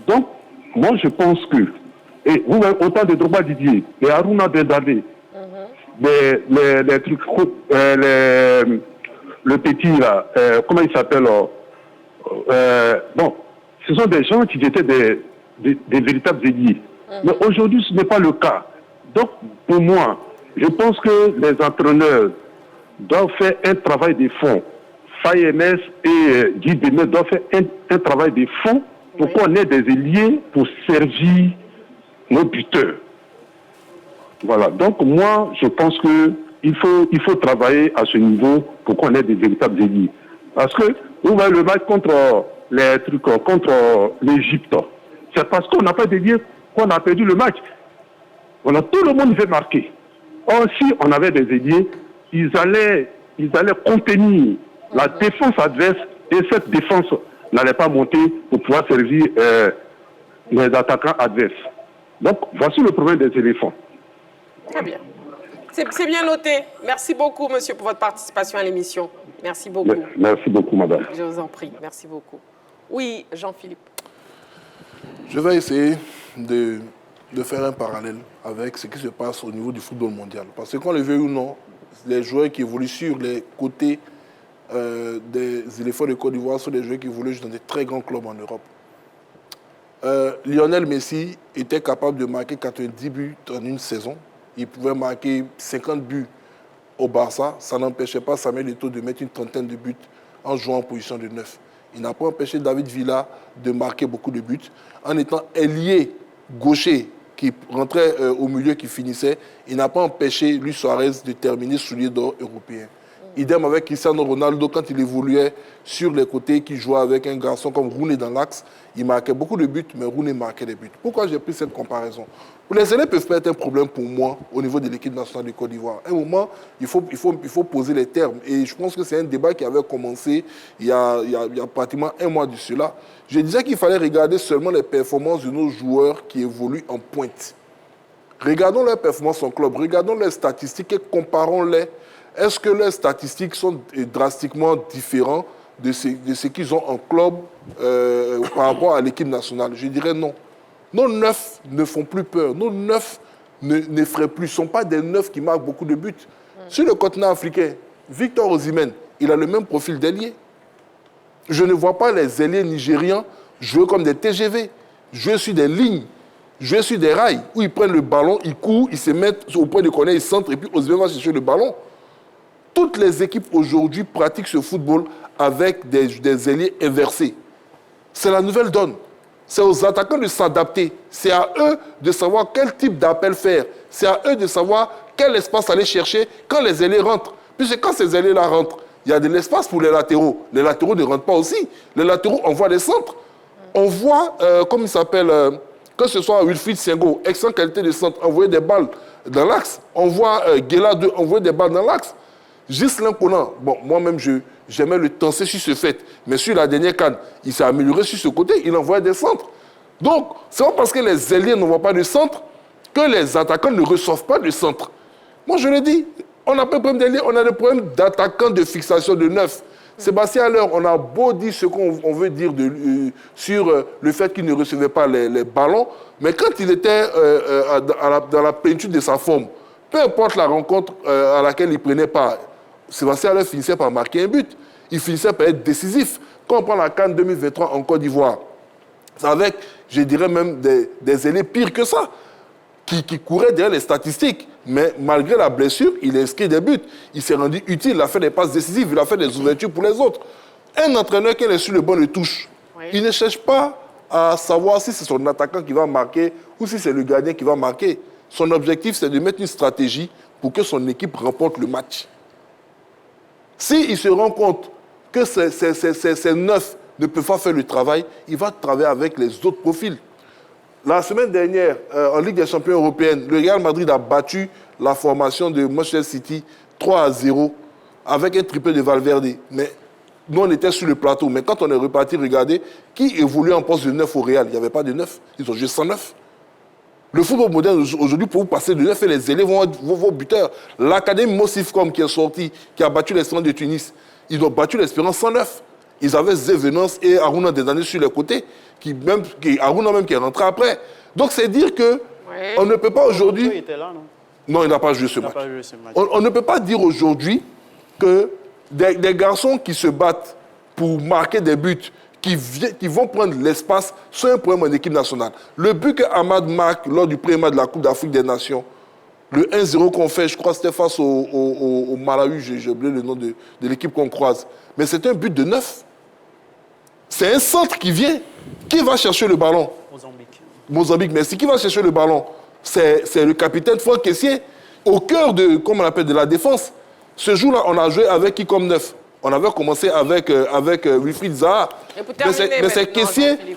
E: Donc, moi, je pense que, et vous voyez, autant de Drogba Didier, les Haruna Dendadé, les trucs, le petit, là, comment il s'appelle bon, ce sont des gens qui étaient des véritables ailiers. Mais aujourd'hui, ce n'est pas le cas. Donc, pour moi, je pense que les entraîneurs doivent faire un travail de fond. Faye MS et Guy Benet doivent faire un travail de fond pour qu'on ait des ailiers pour servir nos buteurs. Voilà. Donc, moi, je pense qu'il faut travailler à ce niveau pour qu'on ait des véritables ailiers. Parce que, vous voyez le match contre l'Égypte. C'est parce qu'on n'a pas d'ailier qu'on a perdu le match. Tout le monde veut marquer. Or, si on avait des ailiers, ils allaient contenir la défense adverse et cette défense n'allait pas monter pour pouvoir servir les attaquants adverses. Donc, voici le problème des éléphants.
A: Très bien. C'est bien noté. Merci beaucoup, monsieur, pour votre participation à l'émission. Merci beaucoup.
E: Merci beaucoup, madame.
A: Je vous en prie. Merci beaucoup. Oui, Jean-Philippe.
F: Je vais essayer de faire un parallèle avec ce qui se passe au niveau du football mondial. Parce que qu'on le veuille ou non, les joueurs qui évoluent sur les côtés des éléphants de Côte d'Ivoire sont des joueurs qui évoluent dans des très grands clubs en Europe. Lionel Messi était capable de marquer 90 buts en une saison. Il pouvait marquer 50 buts au Barça. Ça n'empêchait pas Samuel Eto'o de mettre une trentaine de buts en jouant en position de 9. Il n'a pas empêché David Villa de marquer beaucoup de buts. En étant ailier gaucher qui rentrait au milieu, qui finissait, il n'a pas empêché Luis Suarez de terminer soulier d'or européen. Idem avec Cristiano Ronaldo quand il évoluait sur les côtés, qui jouait avec un garçon comme Rooney dans l'axe. Il marquait beaucoup de buts, mais Rooney marquait des buts. Pourquoi j'ai pris cette comparaison? Les aînés peuvent pas être un problème pour moi au niveau de l'équipe nationale du Côte d'Ivoire. À un moment, il faut poser les termes. Et je pense que c'est un débat qui avait commencé il y a pratiquement un mois de cela. Je disais qu'il fallait regarder seulement les performances de nos joueurs qui évoluent en pointe. Regardons leurs performances en club, regardons leurs statistiques et comparons-les. Est-ce que leurs statistiques sont drastiquement différentes de ce qu'ils ont en club par rapport à l'équipe nationale? Je dirais non. Nos neufs ne font plus peur. Nos neufs n'effraient plus. Ce ne sont pas des neufs qui marquent beaucoup de buts. Sur le continent africain, Victor Osimhen, il a le même profil d'ailier. Je ne vois pas les ailiers nigérians jouer comme des TGV, jouer sur des lignes, jouer sur des rails, où ils prennent le ballon, ils courent, ils se mettent au point de corner, ils centrent, et puis Osimhen va chercher le ballon. Toutes les équipes aujourd'hui pratiquent ce football avec des ailiers inversés. C'est la nouvelle donne. C'est aux attaquants de s'adapter. C'est à eux de savoir quel type d'appel faire. C'est à eux de savoir quel espace aller chercher quand les ailiers rentrent. Puisque quand ces ailiers-là rentrent, il y a de l'espace pour les latéraux. Les latéraux ne rentrent pas aussi. Les latéraux envoient des centres. On voit, comme il s'appelle, que ce soit Wilfried Senghor, excellente qualité de centre, envoyer des balles dans l'axe. On voit Guela 2 envoyer des balles dans l'axe. Ghislain Conan, bon, moi-même, j'aimais le tenser sur ce fait. Mais sur la dernière CAN, il s'est amélioré sur ce côté, il envoyait des centres. Donc, c'est pas parce que les ailiers n'envoient pas de centre que les attaquants ne reçoivent pas de centre. Moi, je le dis, on n'a pas de problème d'ailier, on a des problèmes d'attaquants de fixation de neuf. Sébastien Haller, on a beau dire ce qu'on veut dire sur le fait qu'il ne recevait pas les ballons, mais quand il était dans la plénitude de sa forme, peu importe la rencontre à laquelle il prenait part, Sébastien Haller finissait par marquer un but. Il finissait par être décisif. Quand on prend la CAN 2023 en Côte d'Ivoire, c'est avec, je dirais même, des ailiers pires que ça, qui couraient derrière les statistiques. Mais malgré la blessure, il a inscrit des buts. Il s'est rendu utile, il a fait des passes décisives, il a fait des ouvertures pour les autres. Un entraîneur qui est sur le banc de touche, il ne cherche pas à savoir si c'est son attaquant qui va marquer ou si c'est le gardien qui va marquer. Son objectif, c'est de mettre une stratégie pour que son équipe remporte le match. S'il se rend compte que ces neufs ne peuvent pas faire le travail, il va travailler avec les autres profils. La semaine dernière, en Ligue des champions européenne, le Real Madrid a battu la formation de Manchester City 3-0 avec un triplé de Valverde. Mais nous, on était sur le plateau. Mais quand on est reparti regarder qui évolue en poste de neuf au Real, il n'y avait pas de neuf. Ils ont joué sans neuf. Le football moderne, aujourd'hui, pour vous passer de neuf, et les élèves vont être vos buteurs. L'académie Mossifcom qui est sortie, qui a battu l'Espérance de Tunis, ils ont battu l'Espérance sans neuf. Ils avaient Zévenance et Aruna des années sur les côtés, Aruna même qui est rentré après. Donc c'est dire que on ne peut pas aujourd'hui...
S: Il était là, non?
F: Non, il n'a pas joué ce match. On ne peut pas dire aujourd'hui que des garçons qui se battent pour marquer des buts, qui vont prendre l'espace, c'est un problème en équipe nationale. Le but que Ahmad marque lors du premier match de la Coupe d'Afrique des Nations, le 1-0 qu'on fait, je crois que c'était face au Malawi, j'ai oublié le nom de l'équipe qu'on croise. Mais c'est un but de neuf. C'est un centre qui vient. Qui va chercher le ballon? Mozambique, merci. Qui va chercher le ballon? C'est le capitaine Franck Kessié, au cœur de, comme on appelle, de la défense. Ce jour-là, on a joué avec qui comme neuf? On avait commencé avec Wilfried Zaha. Mais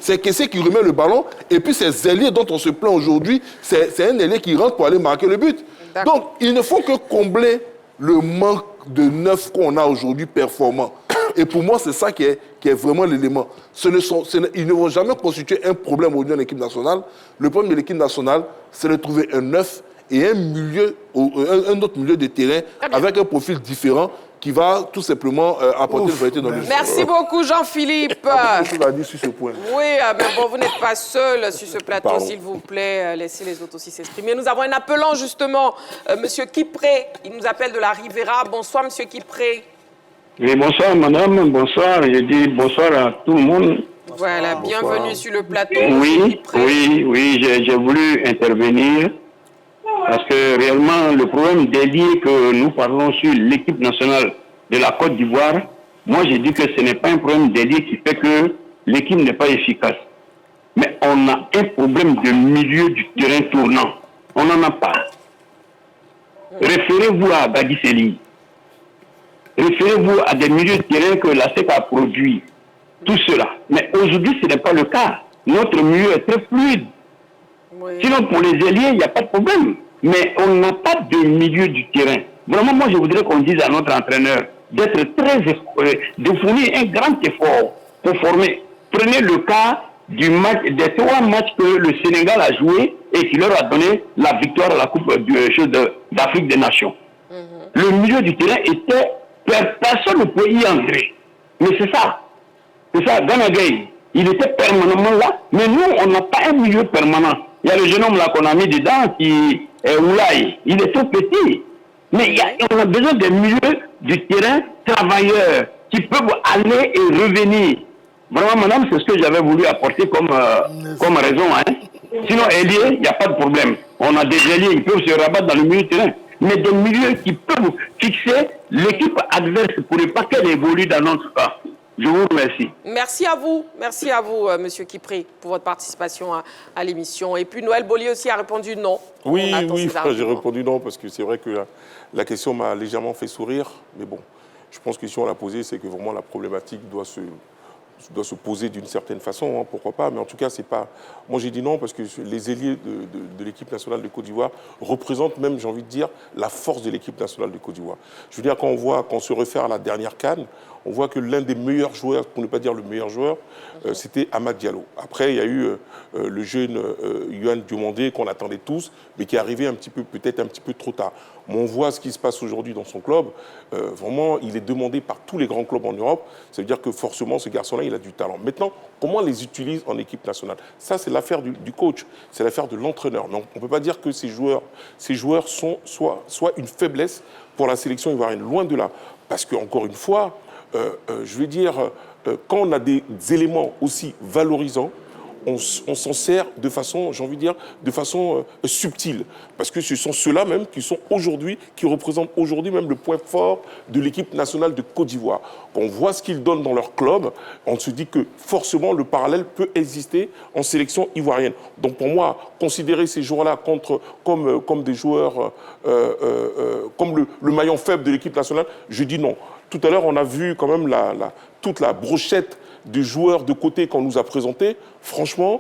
F: c'est Kessié qui remet le ballon. Et puis ces ailiers dont on se plaint aujourd'hui, c'est un ailier qui rentre pour aller marquer le but. Donc, il ne faut que combler le manque de neuf qu'on a aujourd'hui performant. Et pour moi, c'est ça qui est vraiment l'élément. Ils ne vont jamais constituer un problème aujourd'hui en équipe nationale. Le problème de l'équipe nationale, c'est de trouver un neuf et un autre milieu de terrain avec un profil différent qui va tout simplement apporter une variété dans le jeu.
A: Merci beaucoup, Jean-Philippe.
F: Beaucoup de choses à dire sur ce point.
A: Oui, mais bon, vous n'êtes pas seul sur ce plateau, s'il vous plaît. Laissez les autres aussi s'exprimer. Nous avons un appelant, justement, M. Kipré. Il nous appelle de la Rivera. Bonsoir, M. Kipré.
H: Oui, bonsoir, madame. Bonsoir. Je dis bonsoir à tout le monde.
A: Voilà, bienvenue sur le plateau.
H: Oui, j'ai voulu intervenir. Parce que réellement, le problème dédié que nous parlons sur l'équipe nationale de la Côte d'Ivoire, moi je dis que ce n'est pas un problème dédié qui fait que l'équipe n'est pas efficace. Mais on a un problème de milieu du terrain tournant. On n'en a pas. Référez-vous à Badi Seling. référez-vous à des milieux de terrain que la SEC a produit. Tout cela. Mais aujourd'hui, ce n'est pas le cas. Notre milieu est très fluide. Oui. Sinon, pour les ailiers, il n'y a pas de problème. Mais on n'a pas de milieu du terrain. Vraiment, moi, je voudrais qu'on dise à notre entraîneur d'être de fournir un grand effort pour former. Prenez le cas des 3 matchs que le Sénégal a joué et qui leur a donné la victoire à la Coupe d'Afrique des Nations. Le milieu du terrain était... Personne ne peut y entrer. Mais c'est ça. C'est ça, Gana Gueye, il était permanemment là, mais nous, on n'a pas un milieu permanent. Il y a le jeune homme là qu'on a mis dedans qui est Oulaye. Il est tout petit. Mais on a besoin des milieux du terrain travailleurs qui peuvent aller et revenir. Vraiment, madame, c'est ce que j'avais voulu apporter comme raison. Hein. Sinon, ailier, il n'y a pas de problème. On a des ailiers, ils peuvent se rabattre dans le milieu du terrain. Mais des milieux qui peuvent fixer l'équipe adverse pour ne pas qu'elle évolue dans notre cas. Je vous remercie.
A: Merci à vous, Monsieur Kipri, pour votre participation à l'émission. Et puis Noël Bollier aussi a répondu non.
M: Oui, j'ai répondu non parce que c'est vrai que la question m'a légèrement fait sourire. Mais bon, je pense que si on l'a posée, c'est que vraiment la problématique doit se poser d'une certaine façon, hein, pourquoi pas. Mais en tout cas, c'est pas... Moi, j'ai dit non parce que les ailiers de l'équipe nationale de Côte d'Ivoire représentent même, j'ai envie de dire, la force de l'équipe nationale de Côte d'Ivoire. Je veux dire, quand on se réfère à la dernière CAN, on voit que l'un des meilleurs joueurs, pour ne pas dire le meilleur joueur, c'était Amad Diallo. Après, il y a eu le jeune Yohan Diomandé qu'on attendait tous, mais qui est arrivé peut-être un petit peu trop tard. Mais on voit ce qui se passe aujourd'hui dans son club. Vraiment, il est demandé par tous les grands clubs en Europe. Ça veut dire que forcément, ce garçon-là, il a du talent. Maintenant, comment on les utilise en équipe nationale? Ça, c'est l'affaire du coach, c'est l'affaire de l'entraîneur. Mais on ne peut pas dire que ces joueurs sont soit une faiblesse pour la sélection ivoirienne. Loin de là. Parce qu'encore une fois, je veux dire, quand on a des éléments aussi valorisants, on s'en sert de façon, j'ai envie de dire, de façon subtile. Parce que ce sont ceux-là même qui représentent aujourd'hui même le point fort de l'équipe nationale de Côte d'Ivoire. Quand on voit ce qu'ils donnent dans leur club, on se dit que forcément le parallèle peut exister en sélection ivoirienne. Donc pour moi, considérer ces joueurs-là comme des joueurs, comme le maillon faible de l'équipe nationale, je dis non. Tout à l'heure, on a vu quand même toute la brochette des joueurs de côté qu'on nous a présentés. Franchement,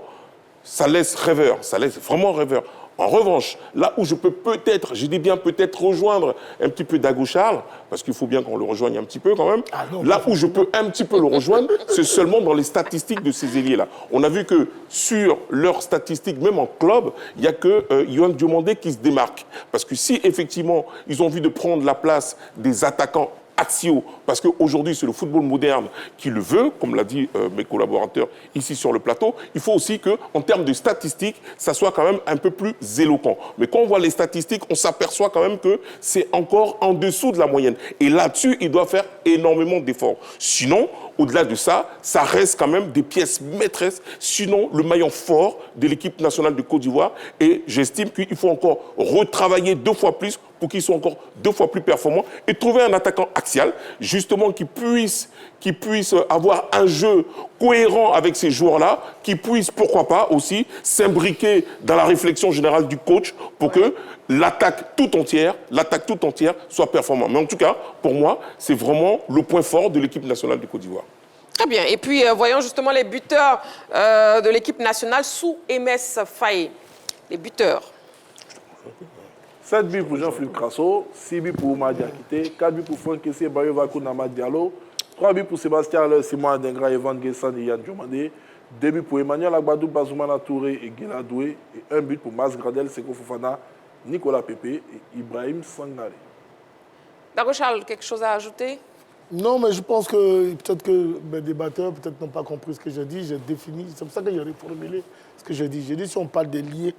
M: ça laisse rêveur, ça laisse vraiment rêveur. En revanche, là où je peux peut-être, je dis bien peut-être rejoindre un petit peu Dago Charles, parce qu'il faut bien qu'on le rejoigne un petit peu quand même, là où je peux un petit peu le rejoindre, c'est seulement dans les statistiques de ces ailiers-là. On a vu que sur leurs statistiques, même en club, il n'y a que Yohan Diomandé qui se démarque. Parce que si effectivement, ils ont envie de prendre la place des attaquants axiaux, parce qu'aujourd'hui, c'est le football moderne qui le veut, comme l'a dit mes collaborateurs ici sur le plateau. Il faut aussi qu'en termes de statistiques, ça soit quand même un peu plus éloquent. Mais quand on voit les statistiques, on s'aperçoit quand même que c'est encore en dessous de la moyenne. Et là-dessus, il doit faire énormément d'efforts. Sinon, au-delà de ça, ça reste quand même des pièces maîtresses, sinon le maillon fort de l'équipe nationale de Côte d'Ivoire. Et j'estime qu'il faut encore retravailler 2 fois plus pour qu'ils soient encore 2 fois plus performants et trouver un attaquant axial, justement, qui puisse avoir un jeu cohérent avec ces joueurs-là, qui puisse, pourquoi pas, aussi s'imbriquer dans la réflexion générale du coach pour que l'attaque tout entière soit performante. Mais en tout cas, pour moi, c'est vraiment le point fort de l'équipe nationale de Côte d'Ivoire.
A: Très bien. Et puis, voyons justement les buteurs de l'équipe nationale sous MS Faye. Les buteurs.
F: 7 buts pour Jean-Philippe Crasso, 6 buts pour Oumar Diakité, 4 buts pour Franck Kessé, Bayo Vakoun, Amad Diallo, 3 buts pour Sébastien Haller, Simon Adengra, Evan Guessan et Yann Diomandé, 2 buts pour Emmanuel Agbadou, Bazoumana Touré et Guéla Doué, et 1 but pour Mas Gradel, Seko Fofana, Nicolas Pépé et Ibrahim Sangaré.
A: Dago Charles, quelque chose à ajouter?
G: Non, mais je pense que peut-être que mes débatteurs n'ont pas compris ce que je dis. J'ai défini, c'est pour ça que j'ai reformulé ce que je dis. J'ai dit si on parle d'ailiers,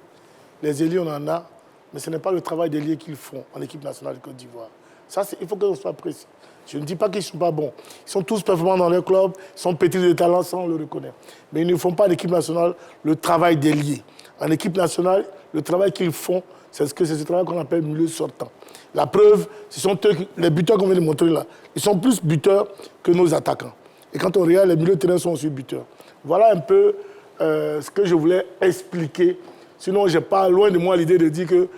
G: les ailiers on en a, mais ce n'est pas le travail d'ailiers qu'ils font en équipe nationale de Côte d'Ivoire. Ça, il faut qu'on soit précis. Je ne dis pas qu'ils ne sont pas bons. Ils sont tous performants dans leur club, ils sont petits de talent, ça on le reconnaît. Mais ils ne font pas en équipe nationale le travail d'ailier. En équipe nationale, le travail qu'ils font, c'est ce travail qu'on appelle milieu sortant. La preuve, ce sont eux, les buteurs qu'on vient de montrer là. Ils sont plus buteurs que nos attaquants. Et quand on regarde, les milieux de terrain sont aussi buteurs. Voilà un peu ce que je voulais expliquer. Sinon, je n'ai pas loin de moi l'idée de dire que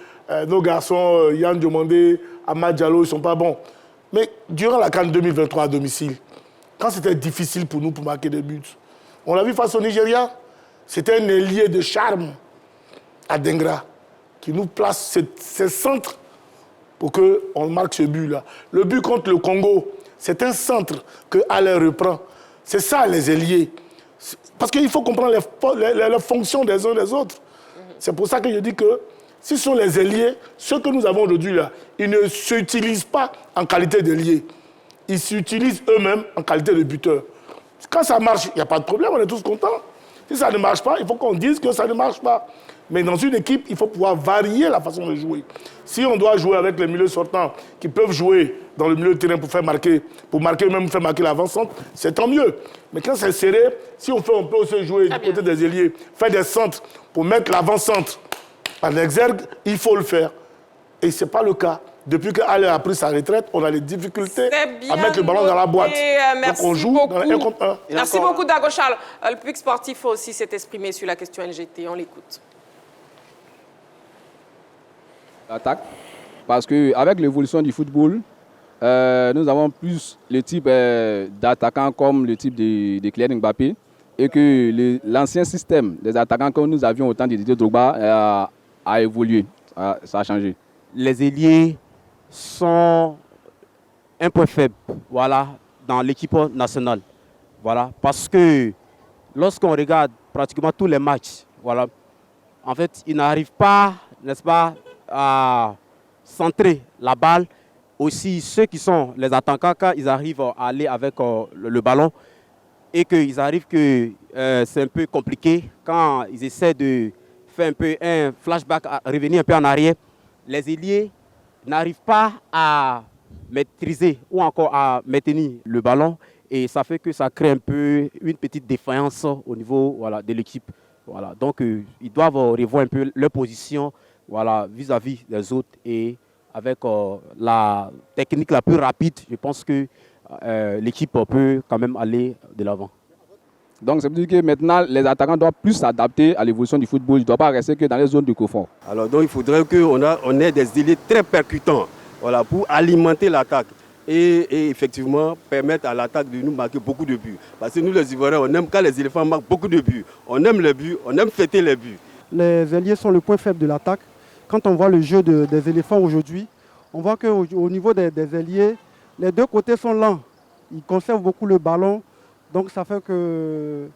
G: nos garçons, Yann Diomandé, Amad Diallo, ils ne sont pas bons. Mais durant la CAN 2023 à domicile, quand c'était difficile pour nous pour marquer des buts, on l'a vu face au Nigeria, c'était un ailier de charme à Dengra qui nous place ces centres pour qu'on marque ce but-là. Le but contre le Congo, c'est un centre que Alain reprend. C'est ça les ailiers. Parce qu'il faut comprendre les fonctions des uns des autres. C'est pour ça que je dis que si ce sont les ailiers, ceux que nous avons aujourd'hui là, ils ne s'utilisent pas en qualité d'ailier. Ils s'utilisent eux-mêmes en qualité de buteur. Quand ça marche, il n'y a pas de problème, on est tous contents. Si ça ne marche pas, il faut qu'on dise que ça ne marche pas. Mais dans une équipe, il faut pouvoir varier la façon de jouer. Si on doit jouer avec les milieux sortants qui peuvent jouer dans le milieu de terrain pour marquer, même faire marquer l'avant-centre, c'est tant mieux. Mais quand c'est serré, si on peut aussi jouer du côté des ailiers, faire des centres pour mettre l'avant-centre en exergue, il faut le faire. Et ce n'est pas le cas. Depuis qu'Alain a pris sa retraite, on a des difficultés à mettre le ballon dans la boîte. Donc on joue dans le 1 contre 1.
A: Merci beaucoup, Dago Charles. Le public sportif aussi s'est exprimé sur la question NGT. On l'écoute.
J: L'attaque, parce qu'avec l'évolution du football, nous avons plus le type d'attaquants comme le type de Kylian Mbappé et que l'ancien système des attaquants que nous avions au temps de Didier Drogba a évolué, ça a changé.
K: Les ailiers sont un point faible, voilà, dans l'équipe nationale, voilà, parce que lorsqu'on regarde pratiquement tous les matchs, voilà, en fait, ils n'arrivent pas, n'est-ce pas, à centrer la balle. Aussi, ceux qui sont les attaquants, quand ils arrivent à aller avec le ballon et qu'ils arrivent que c'est un peu compliqué, quand ils essaient de faire un peu un flashback, à revenir un peu en arrière, les ailiers n'arrivent pas à maîtriser ou encore à maintenir le ballon et ça fait que ça crée un peu une petite défaillance au niveau, voilà, de l'équipe. Voilà. Donc, ils doivent revoir un peu leur position, voilà, vis-à-vis des autres et avec la technique la plus rapide, je pense que l'équipe peut quand même aller de l'avant.
J: Donc, ça veut dire que maintenant, les attaquants doivent plus s'adapter à l'évolution du football. Ils ne doivent pas rester que dans les zones de confort.
O: Alors, donc, il faudrait qu'on ait des ailiers très percutants, voilà, pour alimenter l'attaque et effectivement permettre à l'attaque de nous marquer beaucoup de buts. Parce que nous, les Ivoiriens, on aime quand les éléphants marquent beaucoup de buts. On aime les buts, on aime fêter les buts.
X: Les ailiers sont le point faible de l'attaque. Quand on voit le jeu des éléphants aujourd'hui, on voit qu'au niveau des ailiers, les deux côtés sont lents. Ils conservent beaucoup le ballon. Donc ça fait que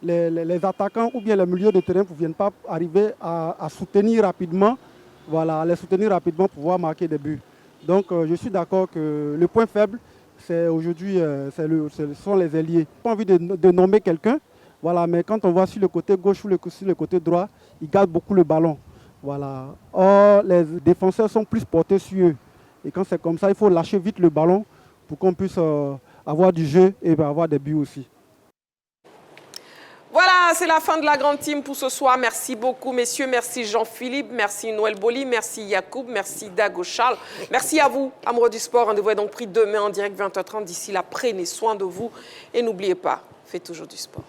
X: les attaquants ou bien les milieux de terrain ne viennent pas arriver à soutenir rapidement, voilà, les soutenir rapidement pour pouvoir marquer des buts. Donc je suis d'accord que le point faible, c'est aujourd'hui, ce sont les ailiers. Je n'ai pas envie de nommer quelqu'un, voilà, mais quand on voit sur le côté gauche ou sur le côté droit, ils gardent beaucoup le ballon. Voilà. Or, les défenseurs sont plus portés sur eux. Et quand c'est comme ça, il faut lâcher vite le ballon pour qu'on puisse avoir du jeu et avoir des buts aussi.
A: Voilà, c'est la fin de la grande team pour ce soir. Merci beaucoup, messieurs. Merci Jean-Philippe, merci Noël Boli, merci Yacoub, merci Dago Charles. Merci à vous, amoureux du sport. Rendez-vous est donc pris demain en direct 20h30. D'ici là, prenez soin de vous. Et n'oubliez pas, faites toujours du sport.